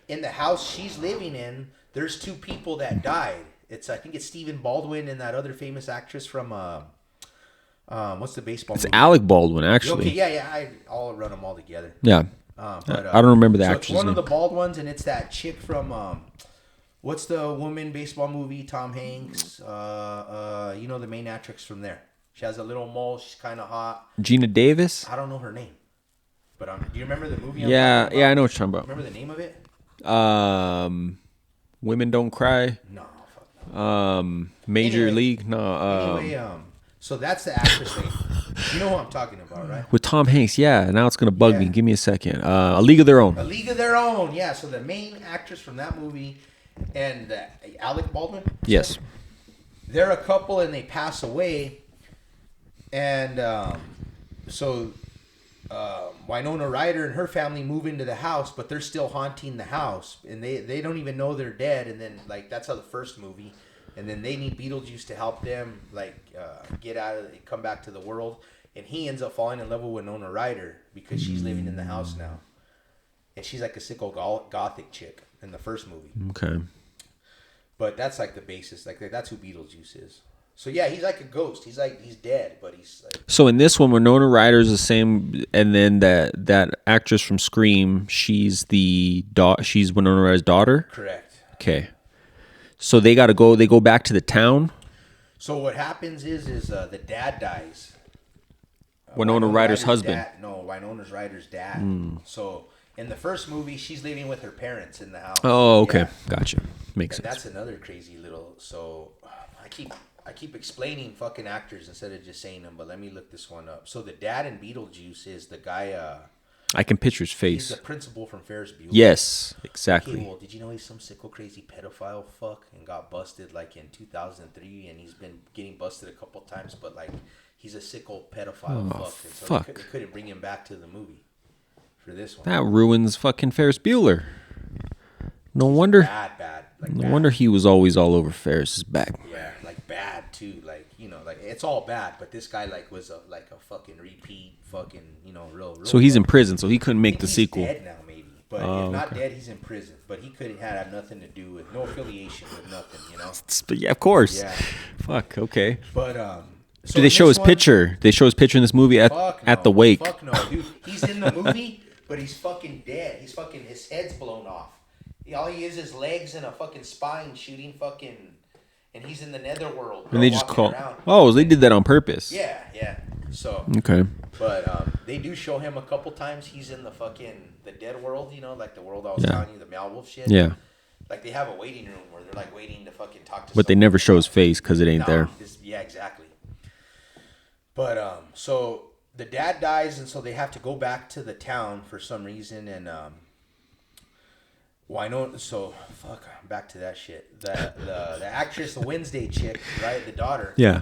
in the house she's living in, there's 2 people that died. I think it's Stephen Baldwin and that other famous actress from what's the baseball It's movie? Alec Baldwin, actually. Okay, yeah, I'll run them all together. Yeah. But, I don't remember the so actress' It's one name. of the bald ones, and it's that chick from what's the woman baseball movie? Tom Hanks. You know the main actress from there. She has a little mole. She's kind of hot. Gina Davis. I don't know her name, but do you remember the movie? I'm Yeah, talking yeah, I about? know what you're talking Remember the name of it? about. Women Don't Cry. No, fuck no. Major Anyway. League. No. Anyway, so that's the actress name. You know who I'm talking about, right? With Tom Hanks. Yeah. Now it's gonna bug me. Yeah. Give me a second. A League of Their Own. A League of Their Own. Yeah. So the main actress from that movie and Alec Baldwin. Yes. They're a couple and they pass away, and so Winona Ryder and her family move into the house, but they're still haunting the house, and they don't even know they're dead. And then like that's how the first movie, and then they need Beetlejuice to help them like get out of come back to the world, and he ends up falling in love with Winona Ryder because she's living in the house now, and she's like a sicko gothic chick in the first movie. Okay. But that's like the basis. Like that's who Beetlejuice is. So yeah, he's like a ghost. He's dead, but he's like So in this one, Winona Ryder's the same, and then that actress from Scream, she's she's Winona Ryder's daughter. correct. Okay. So they got to go. They go back to the town. So what happens is the dad dies. Winona Ryder's husband. Dad, no, Winona Ryder's dad. So in the first movie, she's living with her parents in the house. Oh, okay. Yeah. Gotcha. Makes And sense. that's another crazy little. So I keep explaining fucking actors instead of just saying them. But let me look this one up. So the dad in Beetlejuice is the guy. I can picture his He's face. the principal from Ferris Bueller. Yes, Okay, exactly. well, did you know he's some sicko crazy pedophile fuck and got busted like in 2003, and he's been getting busted a couple times, but like he's a sicko pedophile Oh, fuck, and so fuck. They couldn't bring him back to the movie for this one. That ruins fucking Ferris Bueller. No wonder. Bad, like No bad. wonder he was always all over Ferris's back. Yeah, like bad too. Like like it's all bad, but this guy like was a fucking repeat, fucking real. So he's in fuck. prison, so he couldn't I make think the he's sequel. Dead now, maybe, but Oh, if not okay. dead, he's in prison. But he couldn't have nothing to do with no affiliation with nothing, But yeah, of course. Yeah. Fuck. Okay. But so Do they in show this his one- picture? They show his picture in this movie at Fuck at no. the wake. Fuck no, dude. He's in the movie, but he's fucking dead. His head's blown off. All he is legs and a fucking spine shooting fucking, and he's in the netherworld. And they just walking call. around. Oh, they did that on purpose. Yeah. So, Okay. but they do show him a couple times. He's in the dead world, like the world I was Yeah. telling you, the Meow Wolf shit. Yeah. Like they have a waiting room where they're like waiting to fucking talk to. But they someone. never show his face because it ain't No, there. Yeah, exactly. But so the dad dies, and so they have to go back to the town for some reason, and why no? So fuck, back to that shit. The actress, the Wednesday chick, right? The daughter. Yeah.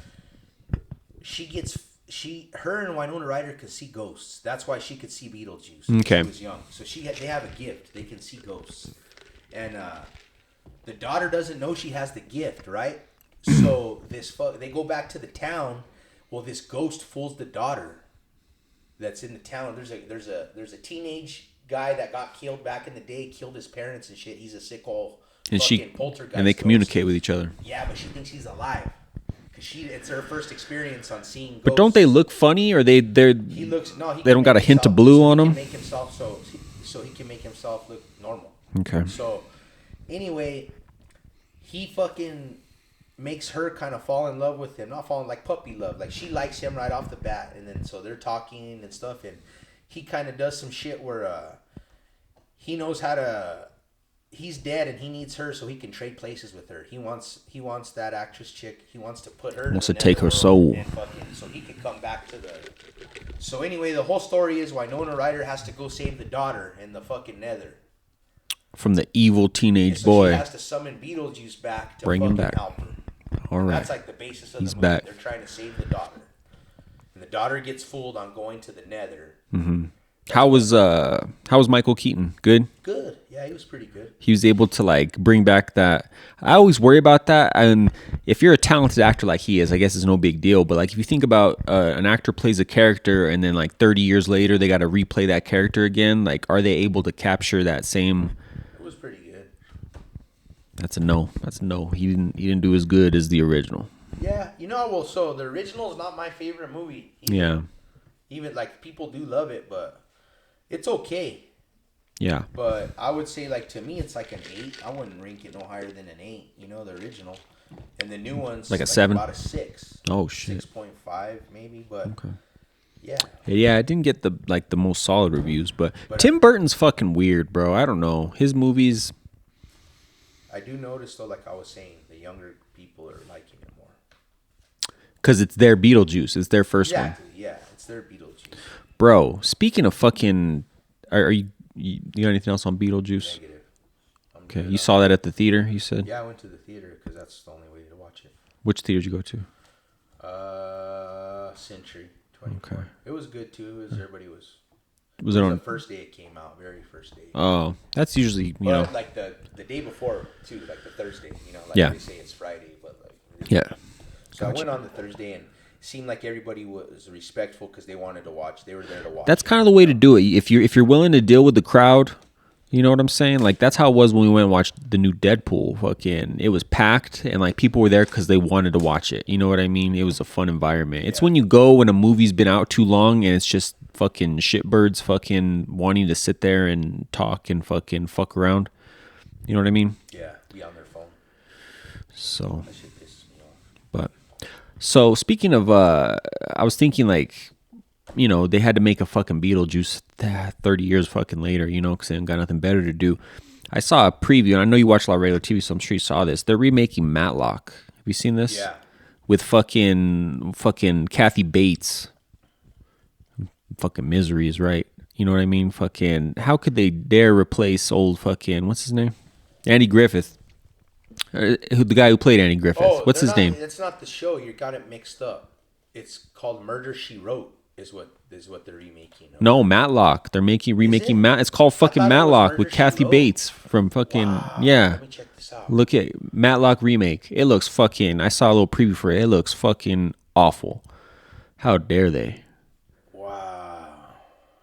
Her and Winona Ryder could see ghosts. That's why she could see Beetlejuice. When Okay. she was young, so they have a gift. They can see ghosts, and the daughter doesn't know she has the gift, right? So they go back to the town. Well, this ghost fools the daughter. That's in the town. There's a teenage guy that got killed back in the day, killed his parents and shit. He's a sick old fucking poltergeist. And they communicate ghost. with each other. Yeah, but she thinks he's alive. It's her first experience on seeing ghosts. But don't they look funny, or they they don't got a hint of blue on them? He can make himself so he can make himself look normal. Okay. So anyway, he fucking makes her kind of fall in love with him. Not falling like puppy love. Like she likes him right off the bat, and then so they're talking and stuff, and he kind of does some shit where he knows how to. He's dead and he needs her so he can trade places with her. He wants that actress chick. He wants to put her. Wants to take her soul. And so he can come back to the. So anyway, the whole story is Winona Ryder has to go save the daughter in the fucking Nether. From the evil teenage So boy. she has to summon Beetlejuice back to Bring him back. help her. All right. That's like the basis of He's the movie. back. They're trying to save the daughter, and the daughter gets fooled on going to the Nether. Mm-hmm. How was Michael Keaton? Good. Good. Yeah, he was pretty good. He was able to like bring back that. I always worry about that, and if you're a talented actor like he is, I guess it's no big deal. But like if you think about an actor plays a character, and then like 30 years later they got to replay that character again, like are they able to capture that same? It was pretty good. That's a no. That's a no. He didn't do as good as the original. Yeah, well, so the original is not my favorite movie. Even like people do love it, but it's okay. Yeah. But I would say, like, to me, it's like an 8. I wouldn't rank it no higher than an 8. The original, and the new one's like a 7, about a 6. Oh shit. 6.5 maybe, but Okay. yeah. Yeah, I didn't get the most solid reviews, but Tim Burton's fucking weird, bro. I don't know his movies. I do notice though, like I was saying, the younger people are liking it more. Cause it's their Beetlejuice. It's their first one. Yeah, it's their Beetlejuice. Bro, speaking of fucking, are you got anything else on Beetlejuice? Negative. Okay, you saw that at the theater, you said? Yeah, I went to the theater because that's the only way to watch it. Which theater did you go to? Century 24. Okay. It was good too. Everybody was. Was it The on? first day it came out, very first day. Oh, that's usually, you But know. like the day before too, like the Thursday. Like Yeah. they say it's Friday, but like. Yeah. So I went on the Thursday and it seemed like everybody was respectful because they wanted to watch. They were there to watch. That's kind of the way to do it. If you're willing to deal with the crowd, you know what I'm saying? Like that's how it was when we went and watched the new Deadpool. Fucking, it was packed and like people were there because they wanted to watch it. You know what I mean? It was a fun environment. It's when you go when a movie's been out too long and it's just fucking shitbirds fucking wanting to sit there and talk and fucking fuck around. You know what I mean? Yeah, be on their phone. So, That shit pisses me off. but so speaking of, I was thinking like, you know, they had to make a fucking Beetlejuice 30 years fucking later, you know, because they ain't got nothing better to do. I saw a preview, and I know you watch a lot of regular TV, so I'm sure you saw this. They're remaking Matlock. Have you seen this? Yeah. With fucking Kathy Bates. Fucking Misery is right. You know what I mean? Fucking, how could they dare replace old fucking, what's his name? Andy Griffith. The guy who played Andy Griffith. What's his name? It's not the show. You got it mixed up. It's called Murder, She Wrote. Is what they're remaking. No, Matlock. They're remaking Matt. It's called fucking Matlock with Kathy Bates from fucking yeah. Let me check this out. Look at Matlock remake. It looks fucking. I saw a little preview for it. It looks fucking awful. How dare they? Wow.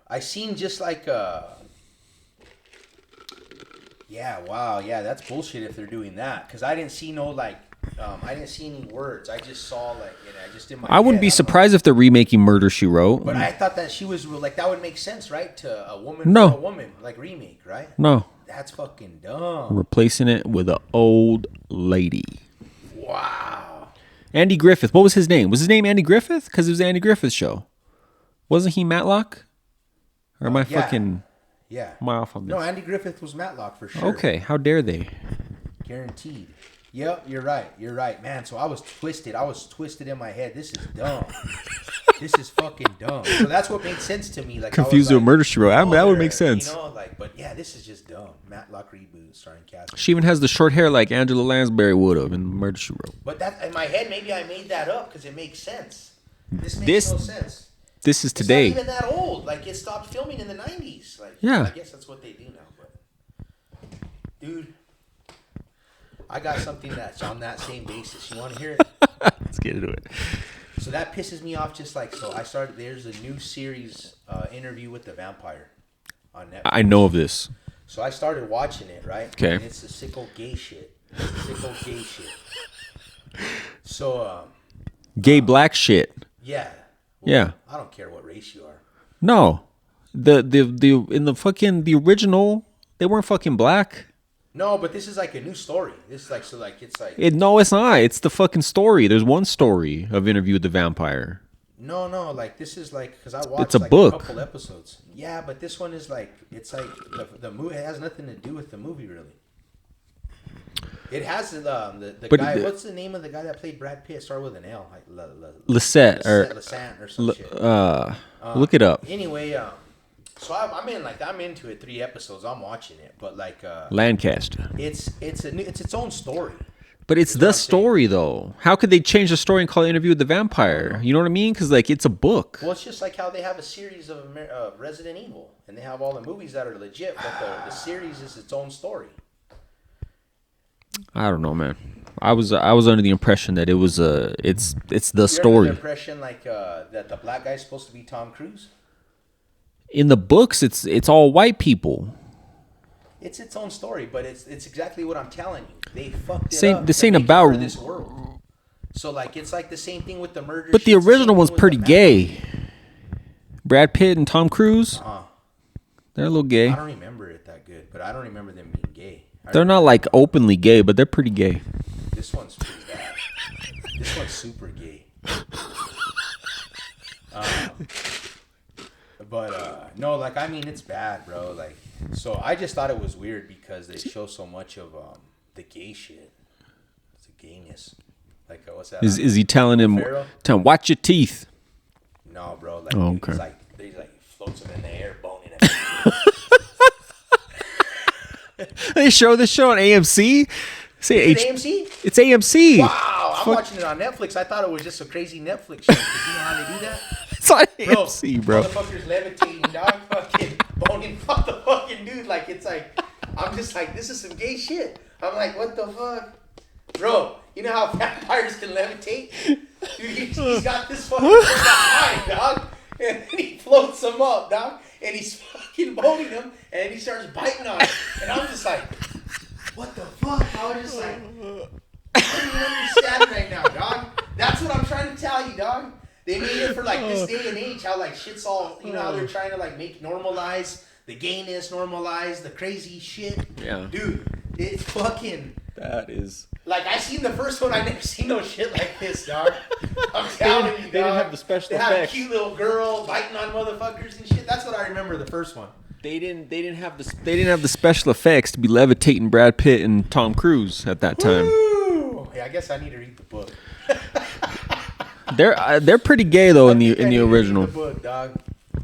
I seen just like yeah, wow, yeah, that's bullshit if they're doing that. Because I didn't see no like I didn't see any words. I just saw like I just in my I wouldn't be surprised if they're remaking Murder She Wrote. But I thought that she was like that would make sense, right? To a woman No. for a woman, like remake, right? No, That's fucking dumb. replacing it with an old lady. Wow. Andy Griffith. What was his name? Was his name Andy Griffith? Because it was the Andy Griffith show. Wasn't he Matlock? Or am I Yeah. fucking? Yeah. Am I off on this? No, Andy Griffith was Matlock for sure. Okay, how dare they? Guaranteed. Yep, you're right. You're right, man. So I was twisted. in my head. This is dumb. This is fucking dumb. So that's what made sense to me. Like Confused I with was like, Murder She Wrote. That would make sense. You know, like, but yeah, this is just dumb. Matlock reboot starring Catherine. She even has the short hair like Angela Lansbury would have in Murder She Wrote. But that in my head, maybe I made that up because it makes sense. This makes no sense. This is today. It's not even that old. Like it stopped filming in the 90s. Like yeah. I guess that's what they do now. But dude, I got something that's on that same basis. You want to hear it? Let's get into it. So that pisses me off. Just like so, I started. There's a new series, Interview with the Vampire, on Netflix. I know of this. So I started watching it, right? Okay. And it's the sicko gay shit. So gay black shit. yeah. Well, Yeah. I don't care what race you are. No. The in the fucking the original, they weren't fucking black. No, but this is like a new story. This is like so like it's like No, it's not. It's the fucking story. There's one story of Interview with the Vampire. no, like this is like because I watched It's a like book. a couple episodes. Yeah, but this one is like it's like the movie it has nothing to do with the movie really. It has the guy. What's the name of the guy that played Brad Pitt? Start with an L. Like Lisette or some shit. look it up. Anyway, so I'm into it. 3 episodes. I'm watching it, but like Lancaster. it's its own story. But it's the story though. How could they change the story and call it Interview with the Vampire? You know what I mean? Because like it's a book. Well, it's just like how they have a series of Resident Evil, and they have all the movies that are legit, but the series is its own story. I don't know, man. I was under the impression that it was it's the You're story. under the impression like that the black guy's supposed to be Tom Cruise. In the books, it's all white people. It's its own story, but it's exactly what I'm telling you. They fucked it up. This to ain't make it about for this world. So like it's like the same thing with the murder. But the original was pretty gay. Brad Pitt and Tom Cruise. They're a little gay. I don't remember it that good, but I don't remember them being gay. They're not like openly gay, but they're pretty gay. This one's pretty bad. This one's super gay. But no, like I mean, it's bad, bro. Like, so I just thought it was weird because they show so much of the gay shit. It's a gayness. Like, what's that? Is he telling him? Tell him, watch your teeth. No, bro. Like, oh, okay. He's like floats him in the air, boning him. They show this show on AMC. Say AMC? It's AMC. Wow, I'm watching it on Netflix. I thought it was just a crazy Netflix show. You know how they do that? It's on AMC, bro. Motherfuckers levitating, dog. Fucking boning fuck the fucking dude. Like, it's like, I'm just like, this is some gay shit. I'm like, what the fuck? Bro, you know how vampires can levitate? Dude, he's got this fucking high, dog. And then he floats him up, dog. And he's fucking boning him. And he starts biting on him. And I'm just like, what the fuck? I was just like, I don't even understand right now, dog. That's what I'm trying to tell you, dog. They made it for like this day and age, how like shit's all, you know, how they're trying to like normalize the gayness, normalize the crazy shit. Yeah. Dude, it's fucking. That is. Like, I seen the first one, I never seen no shit like this, dog. I'm telling you, dog. They didn't have the special effects. They had a cute little girl biting on motherfuckers and shit. That's what I remember the first one. They didn't have the special effects to be levitating Brad Pitt and Tom Cruise at that time. Woo! Yeah, I guess I need to read the book. They're pretty gay though in the original. Read the book, dog.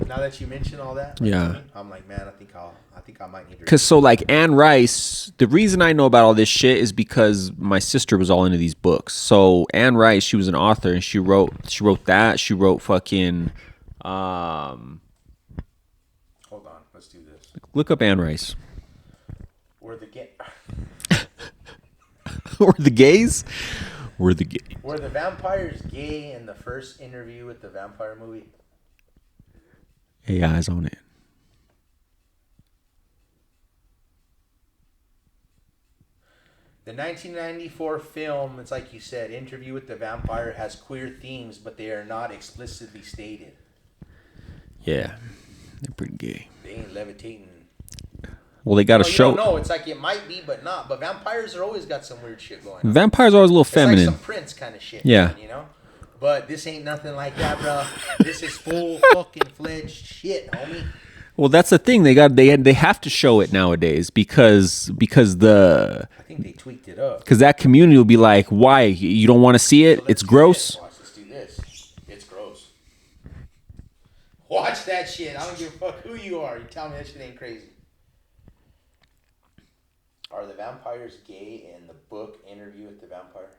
Now that you mention all that, like, yeah, I'm like, man, I think I might need to. Cause so like Anne Rice, the reason I know about all this shit is because my sister was all into these books. So Anne Rice, she was an author and she wrote that. She wrote fucking. Hold on, let's do this. Look up Anne Rice. Were the gay? Were the gays? Were the gays? Were the vampires gay in the first Interview with the Vampire movie? AI's on it. The 1994 film, it's like you said, Interview with the Vampire has queer themes, but they are not explicitly stated. Yeah, they're pretty gay. They ain't levitating. Well, they got a show. No, it's like it might be, but not. But vampires are always got some weird shit going on. Vampires are always a little feminine. It's like some Prince kind of shit. Yeah. Man, you know? But this ain't nothing like that, bro. This is full fucking fledged shit, homie. Well, that's the thing. They have to show it nowadays because I think they tweaked it up. that community will be like, why you don't want to see it? So let's It's do gross. this. Watch, let's do this. It's gross. Watch that shit. I don't give a fuck who you are. You tell me that shit ain't crazy. Are the vampires gay in the book Interview with the Vampire?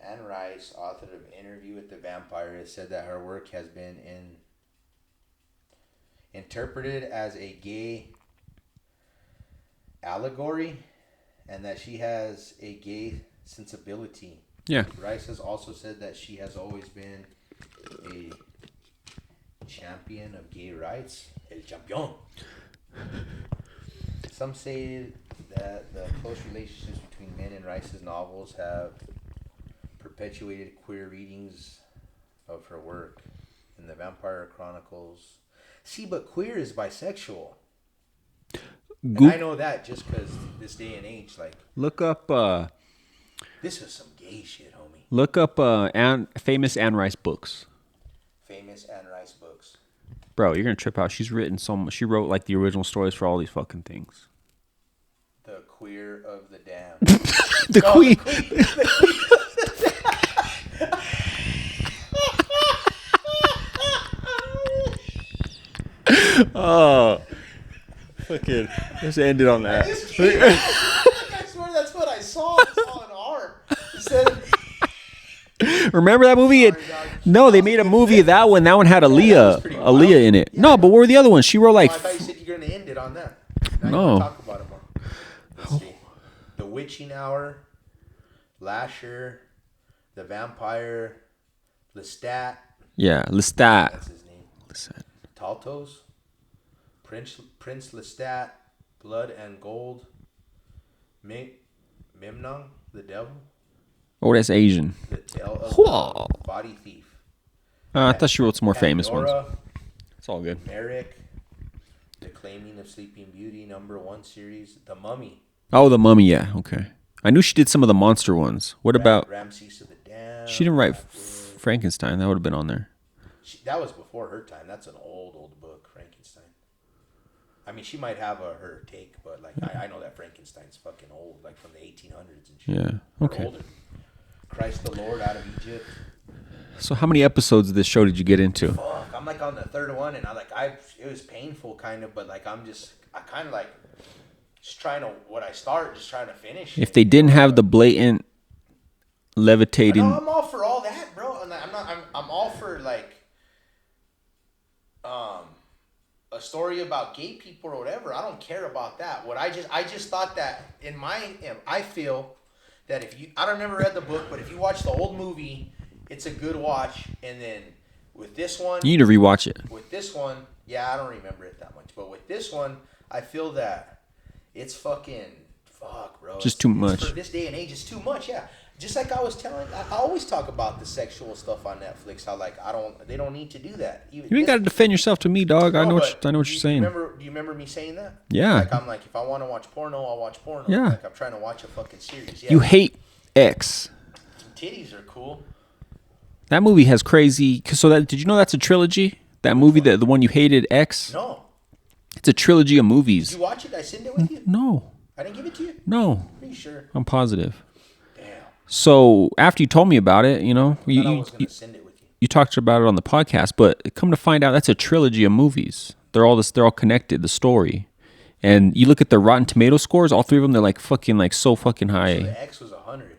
Anne Rice, author of Interview with the Vampire, has said that her work has been interpreted as a gay allegory and that she has a gay sensibility. Yeah. Rice has also said that she has always been a champion of gay rights. El champion. Some say that the close relationships between men in Rice's novels have perpetuated queer readings of her work in the Vampire Chronicles. See, but queer is bisexual. And I know that just because this day and age, like, Look up this is some gay shit, homie. Look up famous Anne Rice books. Famous Anne Rice books. Bro, you're gonna trip out. She's written so much. She wrote like the original stories for all these fucking things. The Queer of the Damned. The Queen. Oh, fucking. Let's end it on that. I swear that's what I saw. I saw an R. It said, Remember that movie? No, they made a movie of that one. That one had Aaliyah, pretty Aaliyah in it. Yeah. No, but what were the other ones? She wrote like. I thought you said you're going to end it on that. Now No. you talk about it more. Let's see. The Witching Hour, Lasher, The Vampire, Lestat. Yeah, Lestat. That's his name. Taltos, Prince Lestat, Blood and Gold, Memnon, the Devil, Oh, that's Asian. The Tale of Whoa. the Body Thief. I thought she wrote some more famous ones. Pandora, It's all good. Merrick, The Claiming of Sleeping Beauty, #1 series, The Mummy. Oh, The Mummy. Yeah, okay. I knew she did some of the monster ones. What about? Ramses of the Damned? She didn't write Frankenstein. That would have been on there. That was before her time. That's an old book, Frankenstein. I mean, she might have her take, but like I know that Frankenstein's fucking old, like from the 1800s and shit. Yeah. Or Okay. older. Christ the Lord out of Egypt. So, how many episodes of this show did you get into? Fuck, I'm like on the third one, and it was painful kind of, but like I kind of like just trying to just trying to finish. If they didn't have the blatant No, levitating, I'm all for all that, bro. And I'm all for like a story about gay people or whatever. I don't care about that. I just thought that I feel that I don't never read the book, but if you watch the old movie, it's a good watch. And then with this one, you need to rewatch it. with this one, yeah, I don't remember it that much, but with this one, I feel that it's fuck, bro. Just too much. For this day and age, it's too much. Yeah. Just like I was telling, I always talk about the sexual stuff on Netflix. How like they don't need to do that. You ain't got to defend yourself to me, dog. I know what you're saying. Do you remember me saying that? Yeah. Like I'm like, if I want to watch porno, I'll watch porno. Yeah. Like I'm trying to watch a fucking series. Yeah. You hate X. Titties are cool. That movie has crazy. Did you know that's a trilogy? That movie, the one you hated, X. No. It's a trilogy of Did movies. you watch it? I sent it with you. No, I didn't give it to you. no, Are you sure? I'm positive. Damn. So after you told me about it, you know, I thought I was gonna send it with you. you talked about it on the podcast, but come to find out, that's a trilogy of movies. They're all connected. The story, and you look at the Rotten Tomato scores. All three of them, they're like fucking like so fucking So high. the X was 100.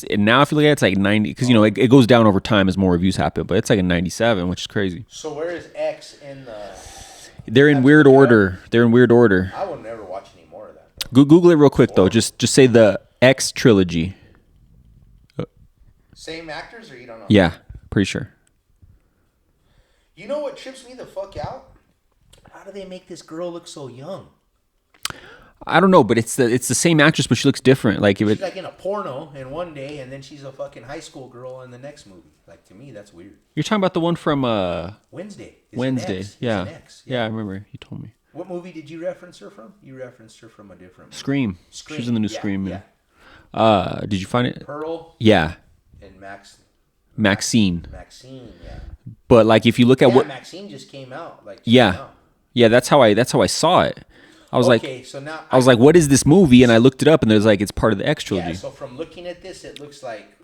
And now if you look at it, it's like 90 because you know it goes down over time as more reviews happen. But it's like a 97, which is crazy. So where is X in the? They're in weird order. They're in weird order. I will never watch any more of that. Google it real quick though. Just say the X trilogy. Same actors, or you don't know? Yeah, pretty sure. You know what trips me the fuck out? How do they make this girl look so young? I don't know, but it's the same actress, but she looks different. Like if She's it, like in a porno in one day, and then she's a fucking high school girl in the next movie. Like to me, that's weird. you're talking about the one from Wednesday. It's an Wednesday. X. It's Yeah. an X. Yeah, I remember. You told me. What movie did you reference her from? You referenced her from a different movie. Scream. She's in the new Yeah, Scream. yeah. Did you find it? Pearl Yeah. and Max Maxine. Maxine, yeah. But like if you look at what Maxine just came out. Like yeah. Yeah, that's how I saw it. I was okay, so now I was like, what is this movie? And I looked it up and there's like it's part of the X trilogy. Yeah, so from looking at this, it looks like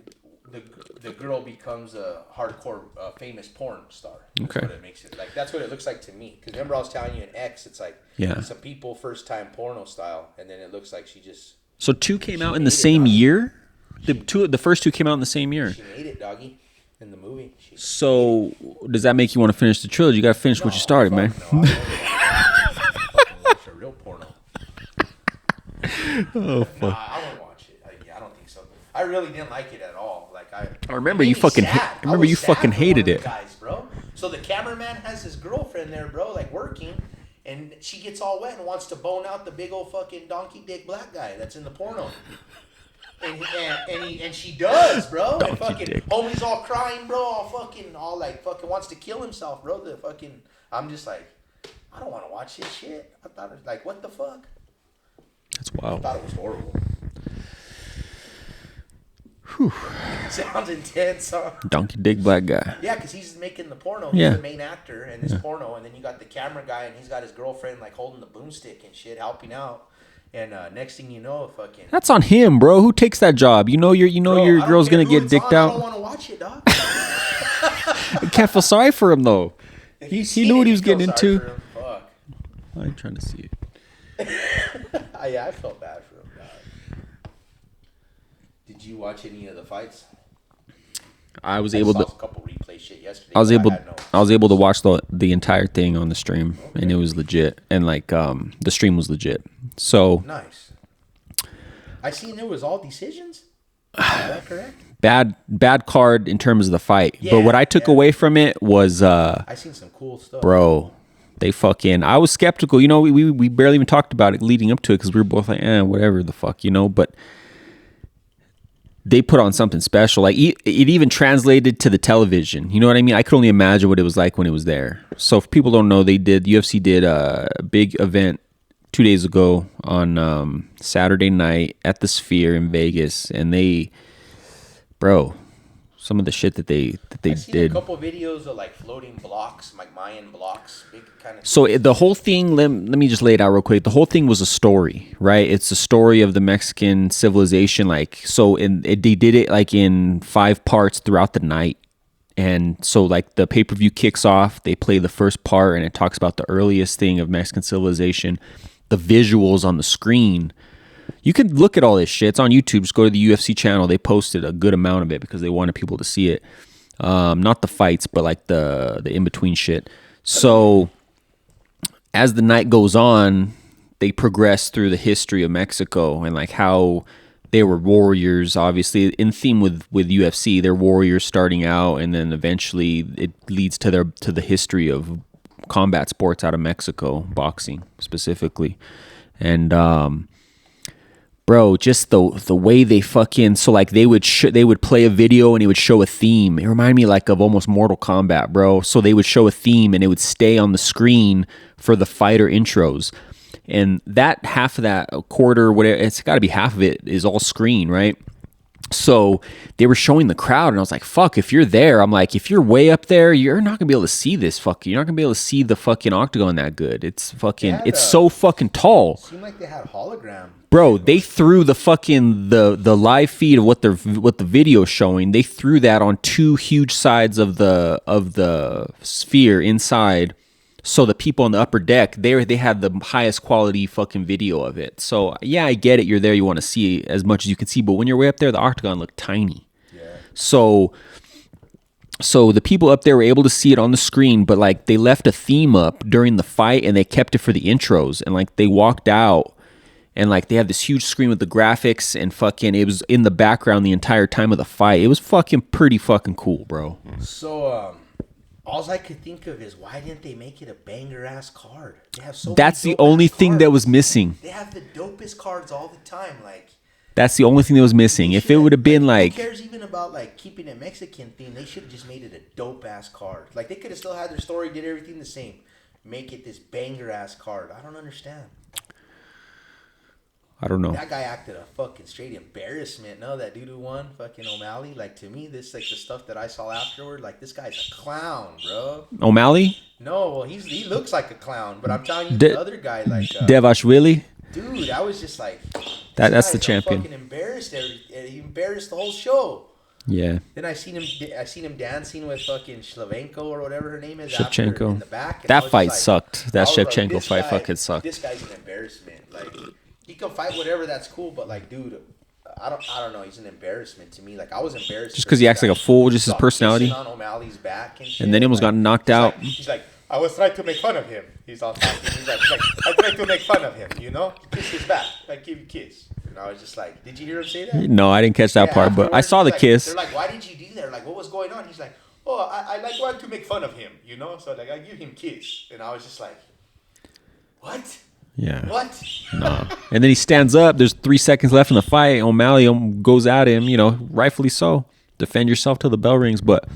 the girl becomes a hardcore famous porn star. That's what it makes it like. That's what it looks like to me. Because remember, I was telling you in X, it's like some people first time porno style, and then it looks like she just. So 2 came out in the same year. The first 2 came out in the same year. She made it, doggy, in the movie. So does that make you want to finish the trilogy? You got to finish what you started, man. No, I watch a real porno. Oh fuck! Nah, I won't watch it. I don't think so. I really didn't like it at all. Like I remember you fucking. I remember you fucking hated it, guys, bro. So the cameraman has his girlfriend there, bro, like working, and she gets all wet and wants to bone out the big old fucking donkey dick black guy that's in the porno. And she does, bro. Donkey and fucking dick. homie's all crying, bro. All fucking wants to kill himself, bro. I'm just like, I don't want to watch this shit. I thought it was like, what the fuck? That's wild. I thought it was horrible. Whew. Sounds intense, huh? Donkey dick black guy. Yeah, because he's making the porno. Yeah. He's the main actor in this porno, and then you got the camera guy, and he's got his girlfriend like holding the boomstick and shit, helping out. And next thing you know, fucking. That's on him, bro. Who takes that job? You know your girl's gonna get dicked out. I don't want to watch it, dog. I can't feel sorry for him though. He knew what he was getting into. Fuck. I'm trying to see it. Yeah, I felt bad for him, dog. Did you watch any of the fights? I was I able saw to. a couple replay shit yesterday. I was able. had no- I was able to watch the entire thing on the stream, and it was legit. And like the stream was legit. So Nice. I seen there was all decisions. Is that correct? bad card in terms of the fight. Yeah, but what I took away from it was I seen some cool stuff, bro. They fucking. I was skeptical. You know, we barely even talked about it leading up to it because we were both like, whatever the fuck, you know. But they put on something special. Like it even translated to the television. You know what I mean? I could only imagine what it was like when it was there. So if people don't know, UFC did a big event 2 days ago on Saturday night at the Sphere in Vegas, and some of the shit that they I seen did. a couple videos of like floating blocks, like Mayan blocks, big kind of. So the whole thing, let me just lay it out real quick. The whole thing was a story, right? It's a story of the Mexican civilization. They did it like in 5 parts throughout the night. And so like the pay-per-view kicks off, they play the first part and it talks about the earliest thing of Mexican civilization, the visuals on the screen. You can look at all this shit. It's on YouTube. Just go to the UFC channel. They posted a good amount of it because they wanted people to see it. Not the fights, but like the in-between shit. So as the night goes on, they progress through the history of Mexico and like how they were warriors, obviously in theme with UFC. They're warriors starting out, and then eventually it leads to the history of combat sports out of Mexico, boxing specifically. And bro, just the way they fucking, so like they would play a video and it would show a theme. It reminded me like of almost Mortal Kombat, bro. So they would show a theme and it would stay on the screen for the fighter intros. And that half of that, a quarter, whatever, it's got to be half of it is all screen, right? So they were showing the crowd, and I was like, fuck, if you're there, I'm like, if you're way up there, you're not going to be able to see this fucking, you're not going to be able to see the fucking octagon that good. It's fucking, it's so fucking tall. Seemed like they had hologram. Bro, they threw the fucking, the live feed of what the video's showing, they threw that on 2 huge sides of the sphere inside. So the people on the upper deck, they had the highest quality fucking video of it. So yeah, I get it. You're there, you want to see as much as you can see, but when you're way up there, the octagon looked tiny. Yeah. So the people up there were able to see it on the screen, but like they left a theme up during the fight and they kept it for the intros, and like they walked out and like they had this huge screen with the graphics and fucking it was in the background the entire time of the fight. It was fucking pretty fucking cool, bro. So all I could think of is why didn't they make it a banger ass card? They have so That's the only thing that was missing. They have the dopest cards all the time. Like that's the only thing that was missing. If it would have been like, who cares even about like keeping a Mexican theme? They should have just made it a dope ass card. Like they could have still had their story, did everything the same. Make it this banger ass card. I don't understand. I don't know. That guy acted a fucking straight embarrassment. No, that dude who won, fucking O'Malley. Like, to me, this, like, the stuff that I saw afterward, like, this guy's a clown, bro. O'Malley? No, well, he looks like a clown, but I'm telling you, De- the other guy, like, Devashvili? dude, I was just like, That's the guy's champion. Fucking embarrassed. He embarrassed the whole show. Yeah. Then I seen him dancing with fucking Shlevenko or whatever her name is. Shevchenko. After, in the back. And That fight sucked. That Shevchenko this fight guy- fucking sucked. This guy's an embarrassment. Like, he can fight whatever, that's cool. But like, dude, I don't know. He's an embarrassment to me. Like, I was embarrassed Just because he acts like a fool, just his Stop personality. kissing on O'Malley's back and shit. And then he almost got knocked out. He's like, I was trying to make fun of him. He's all talking. He's like, I tried to make fun of him. You know, kiss his back. Like, give you a kiss. And I was just like, did you hear him say that? No, I didn't catch that part, but I Afterwards, saw the he's like, kiss. They're like, why did you do that? Like, what was going on? He's like, oh, I like wanted to make fun of him, you know? So, like, I give him kiss. And I was just like, what? Yeah. What? No. And then he stands up. There's 3 seconds left in the fight. O'Malley goes at him, rightfully so. Defend yourself till the bell rings. But,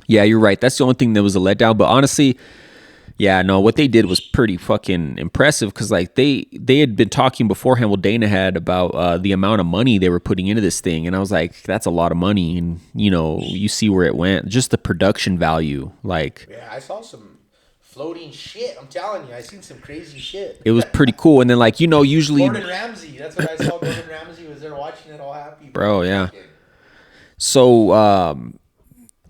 yeah, you're right. That's the only thing that was a letdown. But honestly, yeah, no, what they did was pretty fucking impressive because, like, they had been talking beforehand. Well, Dana had about the amount of money they were putting into this thing, and I was like, that's a lot of money, and you see where it went. Just the production value, like, Yeah, I saw some floating shit. I'm telling you, I seen some crazy shit. it was pretty cool. And then, like, usually, Gordon Ramsay. That's what I saw. Gordon Ramsay was there watching it all happy. Bro, yeah. So,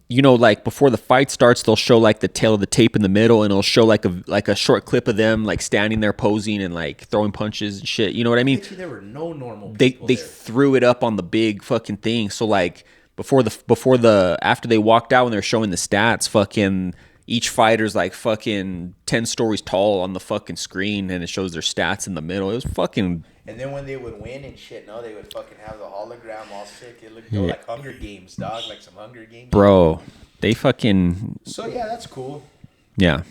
like before the fight starts, they'll show like the tail of the tape in the middle, and it'll show like a short clip of them like standing there posing and like throwing punches and shit. You know what I mean? There were no normal They people they there. threw it up on the big fucking thing. So like after they walked out when they're showing the stats, fucking each fighter's like fucking 10 stories tall on the fucking screen, and it shows their stats in the middle. It was fucking. And then when they would win and shit, no, they would fucking have the hologram all sick. It looked like Hunger Games, dog, like some Hunger Games. Bro, they fucking. So yeah, that's cool. Yeah.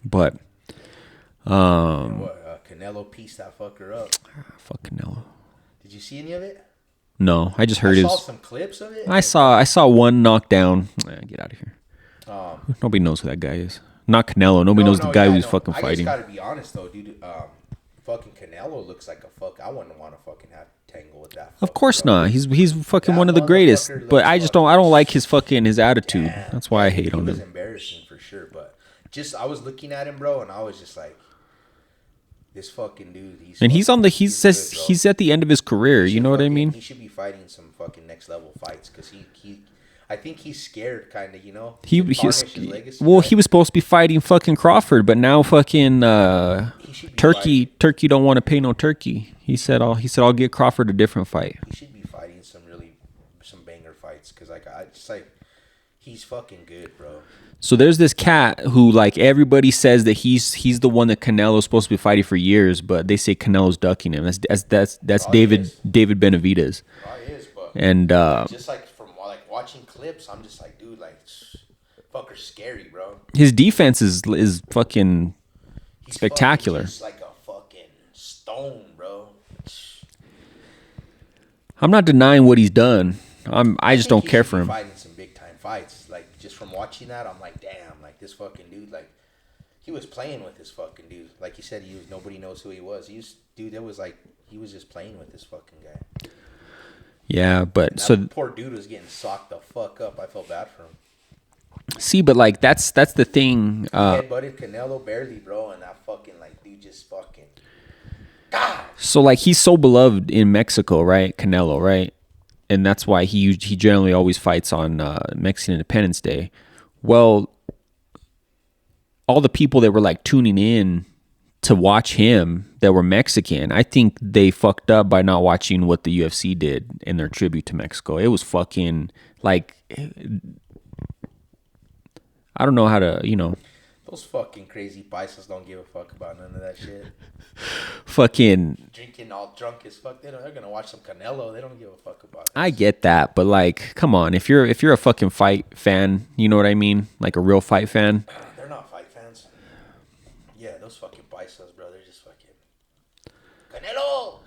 But. Canelo pieced that fucker up. Fuck Canelo. Did you see any of it? No, I just heard I it. saw some clips of it. I saw one knockdown. Get out of here. Nobody knows who that guy is. Not Canelo. Nobody knows the guy who's fucking fighting. I just gotta be honest though, dude. Fucking Canelo looks like a fuck. I wouldn't want to fucking have tangle with that. Of course bro. not. He's fucking That one of the greatest. motherfucker But looks I don't like his attitude. That's why I hate on It was him. embarrassing for sure, but just I was looking at him, bro, and I was just like, this fucking dude. And he's on the good, bro. he's at the end of his career. You know what I mean? He should be fighting some fucking next level fights because I think he's scared, kind of, He to tarnish his legacy, well, right? he was supposed to be fighting fucking Crawford, but now fucking He should be Turkey don't want to pay no turkey. He said I'll get Crawford a different fight. He should be fighting some banger fights because he's fucking good, bro. So there's this cat who like everybody says that he's the one that Canelo's supposed to be fighting for years, but they say Canelo's ducking him. That's David Benavidez. Probably is, but And just like from like watching clips, I'm just like, dude, like, fucker's scary, bro. his defense is fucking He's spectacular. fucking just like a fucking stone, bro. I'm not denying what he's done. I just think don't he care should for be him. Fighting some big time fights, like just from watching that, I'm like, damn, like this fucking dude, like he was playing with this fucking dude. Like you said, nobody knows who he was. That was like he was just playing with this fucking guy. Yeah, but And so that poor dude was getting socked the fuck up. I felt bad for him. see, but like that's the thing. Headbutted Canelo barely, bro, and that fucking like dude just fucking. God. So like he's so beloved in Mexico, right? Canelo, right? And that's why he generally always fights on Mexican Independence Day. Well, all the people that were like tuning in to watch him that were Mexican, I think they fucked up by not watching what the UFC did in their tribute to Mexico. It was fucking like I don't know how to, Those fucking crazy paisas don't give a fuck about none of that shit. fucking Drinking all drunk as fuck. They're gonna watch some Canelo. They don't give a fuck about it. I get that, but like, come on, if you're a fucking fight fan, you know what I mean? Like a real fight fan. They're not fight fans. Yeah, those fucking paisas, bro. They're just fucking Canelo.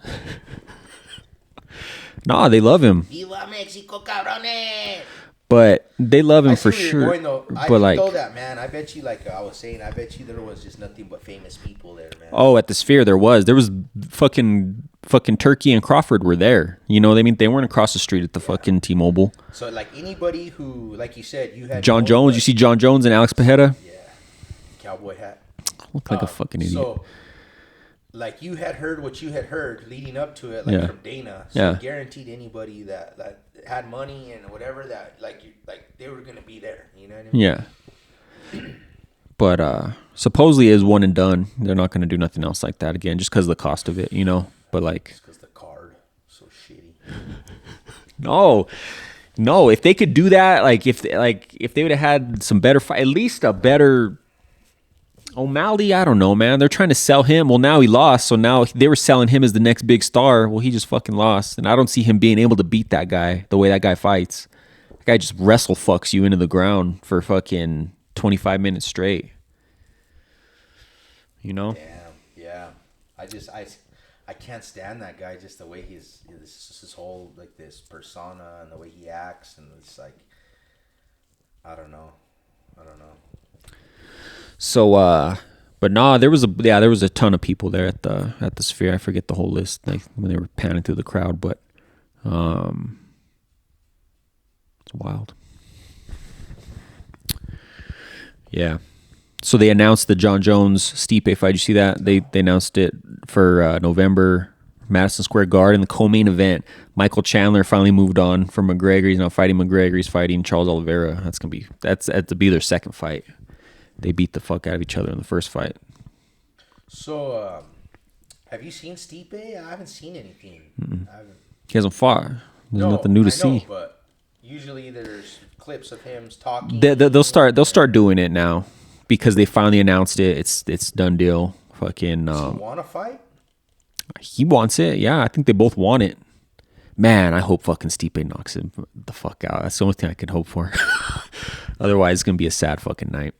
Nah, they love him. Viva Mexico, cabrones. But they love him I see for where you're sure. going, though. I But think, like, though, that, man, I bet you, like I was saying, I bet you there was just nothing but famous people there, man. oh, at the Sphere there was fucking Turkey and Crawford were there. You know what I mean? They weren't across the street at the fucking T-Mobile. So, like, anybody who, like you said, you had John known, Jones, but- you see John Jones and Alex Pajeda? Yeah. Cowboy hat. Look like a fucking idiot. So, like, you had heard what you had heard leading up to it, like, Yeah. from Dana. So, Yeah. guaranteed anybody that had money and whatever, that, like, they were going to be there. You know what I mean? Yeah. But supposedly is one and done. They're not going to do nothing else like that again, just because of the cost of it, you know. But like, Because the card so shitty. no. If they could do that, like if they would have had some better fight, at least a better O'Malley. I don't know, man. They're trying to sell him. Well, now he lost, so now they were selling him as the next big star. Well, he just fucking lost, and I don't see him being able to beat that guy the way that guy fights. That guy just wrestle fucks you into the ground for fucking 25 minutes straight. You know? Damn, yeah. I can't stand that guy. Just the way his whole, like, this persona and the way he acts, and it's like, I don't know. So, but nah, there was a ton of people there at the Sphere. I forget the whole list, like when they were panning through the crowd, but it's wild. Yeah. So they announced the John Jones Stipe fight. Did you see that? They announced it for November, Madison Square Garden, the co-main event. Michael Chandler finally moved on from McGregor. He's not fighting McGregor. He's fighting Charles Oliveira. That's to be their second fight. They beat the fuck out of each other in the first fight. So, have you seen Stipe? I haven't seen anything. I haven't. He hasn't fought. There's nothing new to see. But usually there's clips of him talking. They'll start doing it now because they finally announced it. It's done deal. Fucking. Does he want to fight? He wants it. Yeah, I think they both want it. Man, I hope fucking Stipe knocks him the fuck out. That's the only thing I can hope for. Otherwise, it's gonna be a sad fucking night.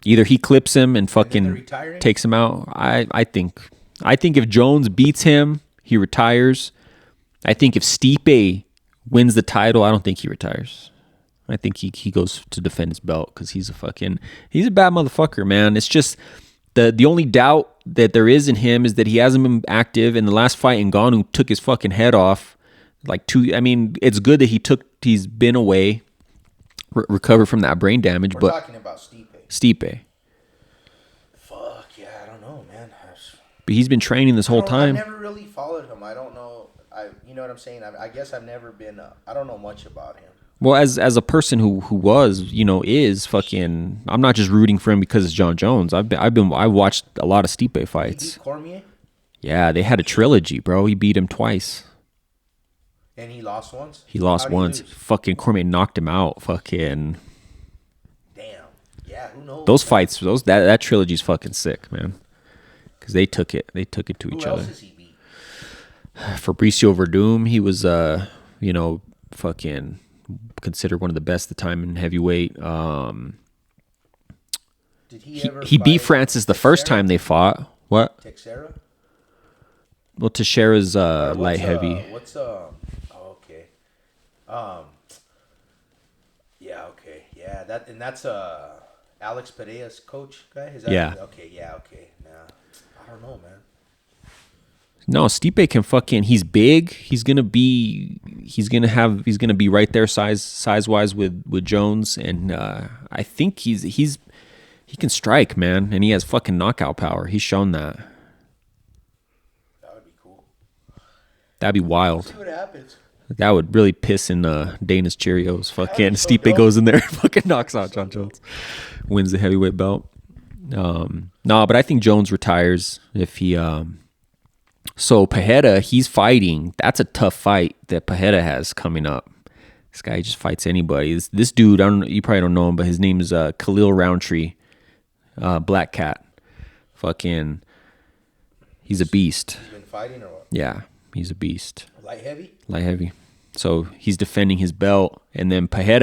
Either he clips him and fucking takes him out. I think if Jones beats him, he retires. I think if Stipe wins the title, I don't think he retires. I think he goes to defend his belt because he's a bad motherfucker, man. It's just the only doubt that there is in him is that he hasn't been active. In the last fight, Ngannou took his fucking head off. I mean, it's good that he's been away, recovered from that brain damage. We're but talking about Stipe. Fuck yeah, I don't know, man. But he's been training this whole time. I never really followed him. I don't know. You know what I'm saying? I guess I've never been. I don't know much about him. Well, as a person who was, is fucking. I'm not just rooting for him because it's John Jones. I watched a lot of Stipe fights. He beat Cormier? Yeah, they had a trilogy, bro. He beat him twice. And he lost once. He lost How'd he once. lose? Fucking Cormier knocked him out. Fucking. Damn. Yeah. Who knows? Those fights, that trilogy's fucking sick, man. Because they took it to each Who other. else has he beat? Fabricio Verdum, he was fucking considered one of the best at the time in heavyweight. Did he ever? He beat fight Francis the first Teixeira? time they fought. What? Teixeira? Well, Teixeira's What's, light heavy. Oh, okay. Yeah. Okay. Yeah. That's Alex Pereira's coach guy. Is that Yeah. Okay. Yeah. Okay. Nah. I don't know, man. No, Stipe can fucking. He's big. He's gonna be right there size wise with Jones, and I think he can strike, man, and he has fucking knockout power. He's shown that. That would be cool. That'd be wild. See what happens. That would really piss in Dana's Cheerios. Fucking so Stipe dope. goes in there and fucking knocks out John Jones. Wins the heavyweight belt. No, but I think Jones retires if he so Pajeda, he's fighting. That's a tough fight that Pajeda has coming up. This guy just fights anybody. This dude, you probably don't know him, but his name is Khalil Roundtree. Black Cat. Fucking he's a beast. He's been fighting or what? Yeah, he's a beast. Light heavy? Light heavy. So he's defending his belt, and then Pajeda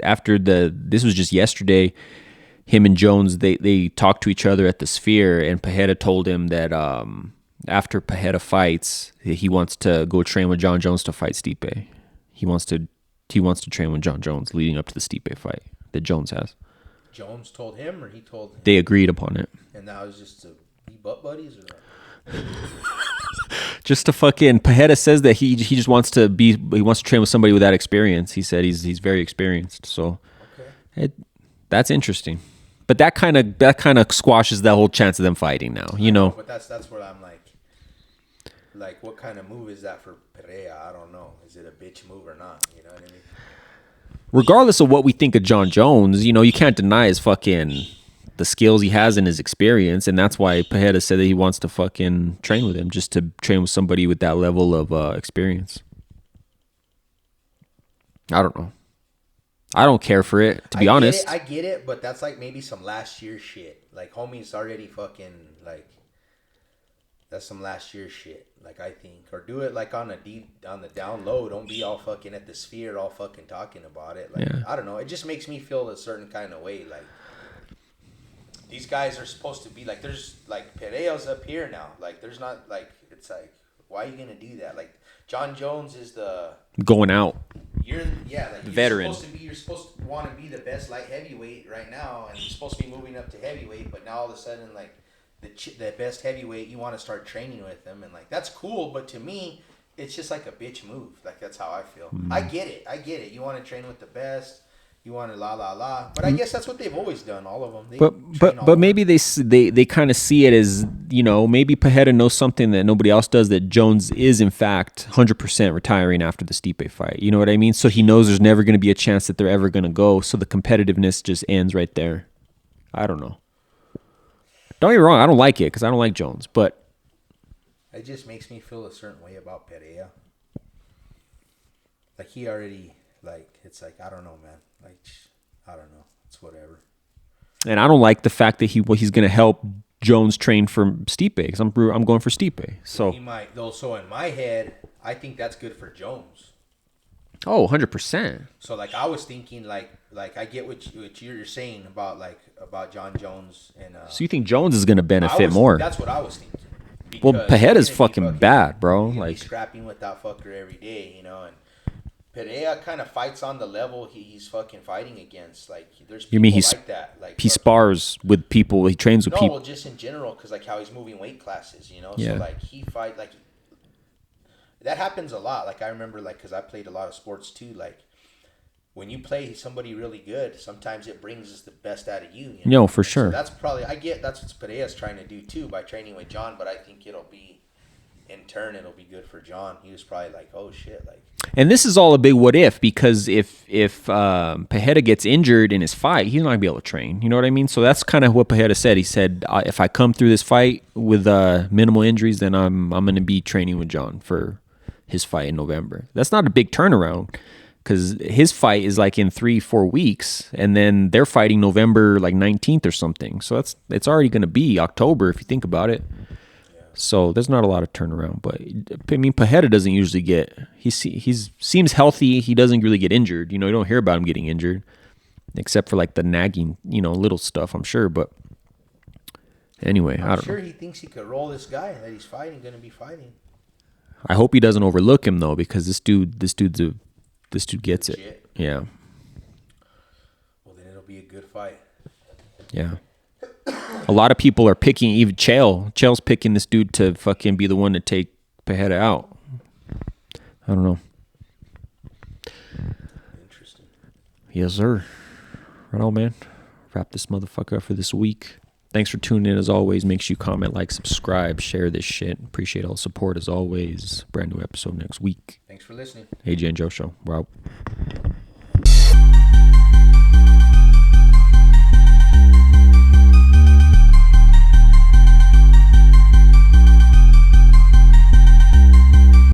after this was just yesterday. Him and Jones they talked to each other at the Sphere, and Pajeda told him that after Pajeda fights, he wants to go train with John Jones to fight Stipe. He wants to he wants to train with John Jones leading up to the Stipe fight that Jones has. Jones told him, or he told him? They agreed upon it. And that was just to be butt buddies, or what? Just to fucking Pajeda says that he just wants to train with somebody with that experience. He said he's very experienced. So that's interesting. But that kind of squashes that whole chance of them fighting now, you know. But that's what I'm like, what kind of move is that for Pereira? I don't know. Is it a bitch move or not? You know what I mean? Regardless of what we think of John Jones, you know, you can't deny his fucking the skills he has and his experience, and that's why Pajeda said that he wants to fucking train with him, just to train with somebody with that level of experience. I don't know. I don't care for it, to be honest. I get it, but that's like maybe some last year shit. Like, homie's already fucking, like, that's some last year shit, like, I think. Or do it, like, on the down low. Don't be all fucking at the Sphere, all fucking talking about it. Like, I don't know. It just makes me feel a certain kind of way, like, these guys are supposed to be, like, there's, like, Pereira's up here now. Like, there's not, like, it's like, why are you going to do that? Like, John Jones is the... Going out. You're veteran. You're supposed to want to be the best light heavyweight right now, and you're supposed to be moving up to heavyweight, but now all of a sudden, like, the best heavyweight, you want to start training with them, and, like, that's cool, but to me, it's just like a bitch move. Like, that's how I feel. I get it. You want to train with the best. You want to la. But I guess that's what they've always done, all of them. But maybe they kind of see it as, you know, maybe Pajeda knows something that nobody else does, that Jones is, in fact, 100% retiring after the Stipe fight. You know what I mean? So he knows there's never going to be a chance that they're ever going to go. So the competitiveness just ends right there. I don't know. Don't get me wrong. I don't like it because I don't like Jones. But it just makes me feel a certain way about Pereira. Like, he already, like, it's like, I don't know, man. Like, I don't know. It's whatever. And I don't like the fact that he's going to help Jones train for Stipe, because I'm going for Stipe. So he might, though. So in my head, I think that's good for Jones. Oh, 100%. So, like, I was thinking, like I get what you're saying about John Jones and. So you think Jones is going to benefit more? That's what I was thinking. Well, Pajeda's fucking bad, bro. Like, scrapping with that fucker every day, you know, and Pereira kind of fights on the level he's fucking fighting against. Like, there's people like that. Like, he spars with people. He trains with people. No, just in general, because, like, how he's moving weight classes, you know. Yeah. So, like, he fight, like, that happens a lot. Like, I remember, like, because I played a lot of sports too. Like, when you play somebody really good, sometimes it brings the best out of you. No, for sure. So that's probably, that's what Pereira's trying to do too by training with John. But I think it'll be good for John. He was probably like, oh shit, like. And this is all a big what if, because if Pajeda gets injured in his fight, he's not gonna be able to train. You know what I mean? So that's kind of what Pajeda said. He said, if I come through this fight with minimal injuries, then I'm gonna be training with John for his fight in November. That's not a big turnaround, because his fight is like in 3-4 weeks, and then they're fighting November like 19th or something. So it's already gonna be October if you think about it. So there's not a lot of turnaround, but I mean, Pajeda doesn't usually he seems healthy. He doesn't really get injured. You know, you don't hear about him getting injured, except for like the nagging, you know, little stuff, I'm sure. But anyway, I don't know. He thinks he could roll this guy that he's going to be fighting. I hope he doesn't overlook him though, because this dude gets it. Yeah. Well, then it'll be a good fight. Yeah. A lot of people are picking, even Chael's picking this dude to fucking be the one to take Pajeda out. I don't know. Interesting. Yes, sir. Right on, man. Wrap this motherfucker up for this week. Thanks for tuning in as always. Make sure you comment, like, subscribe, share this shit. Appreciate all the support as always. Brand new episode next week. Thanks for listening. AJ and Joe Show. We're out.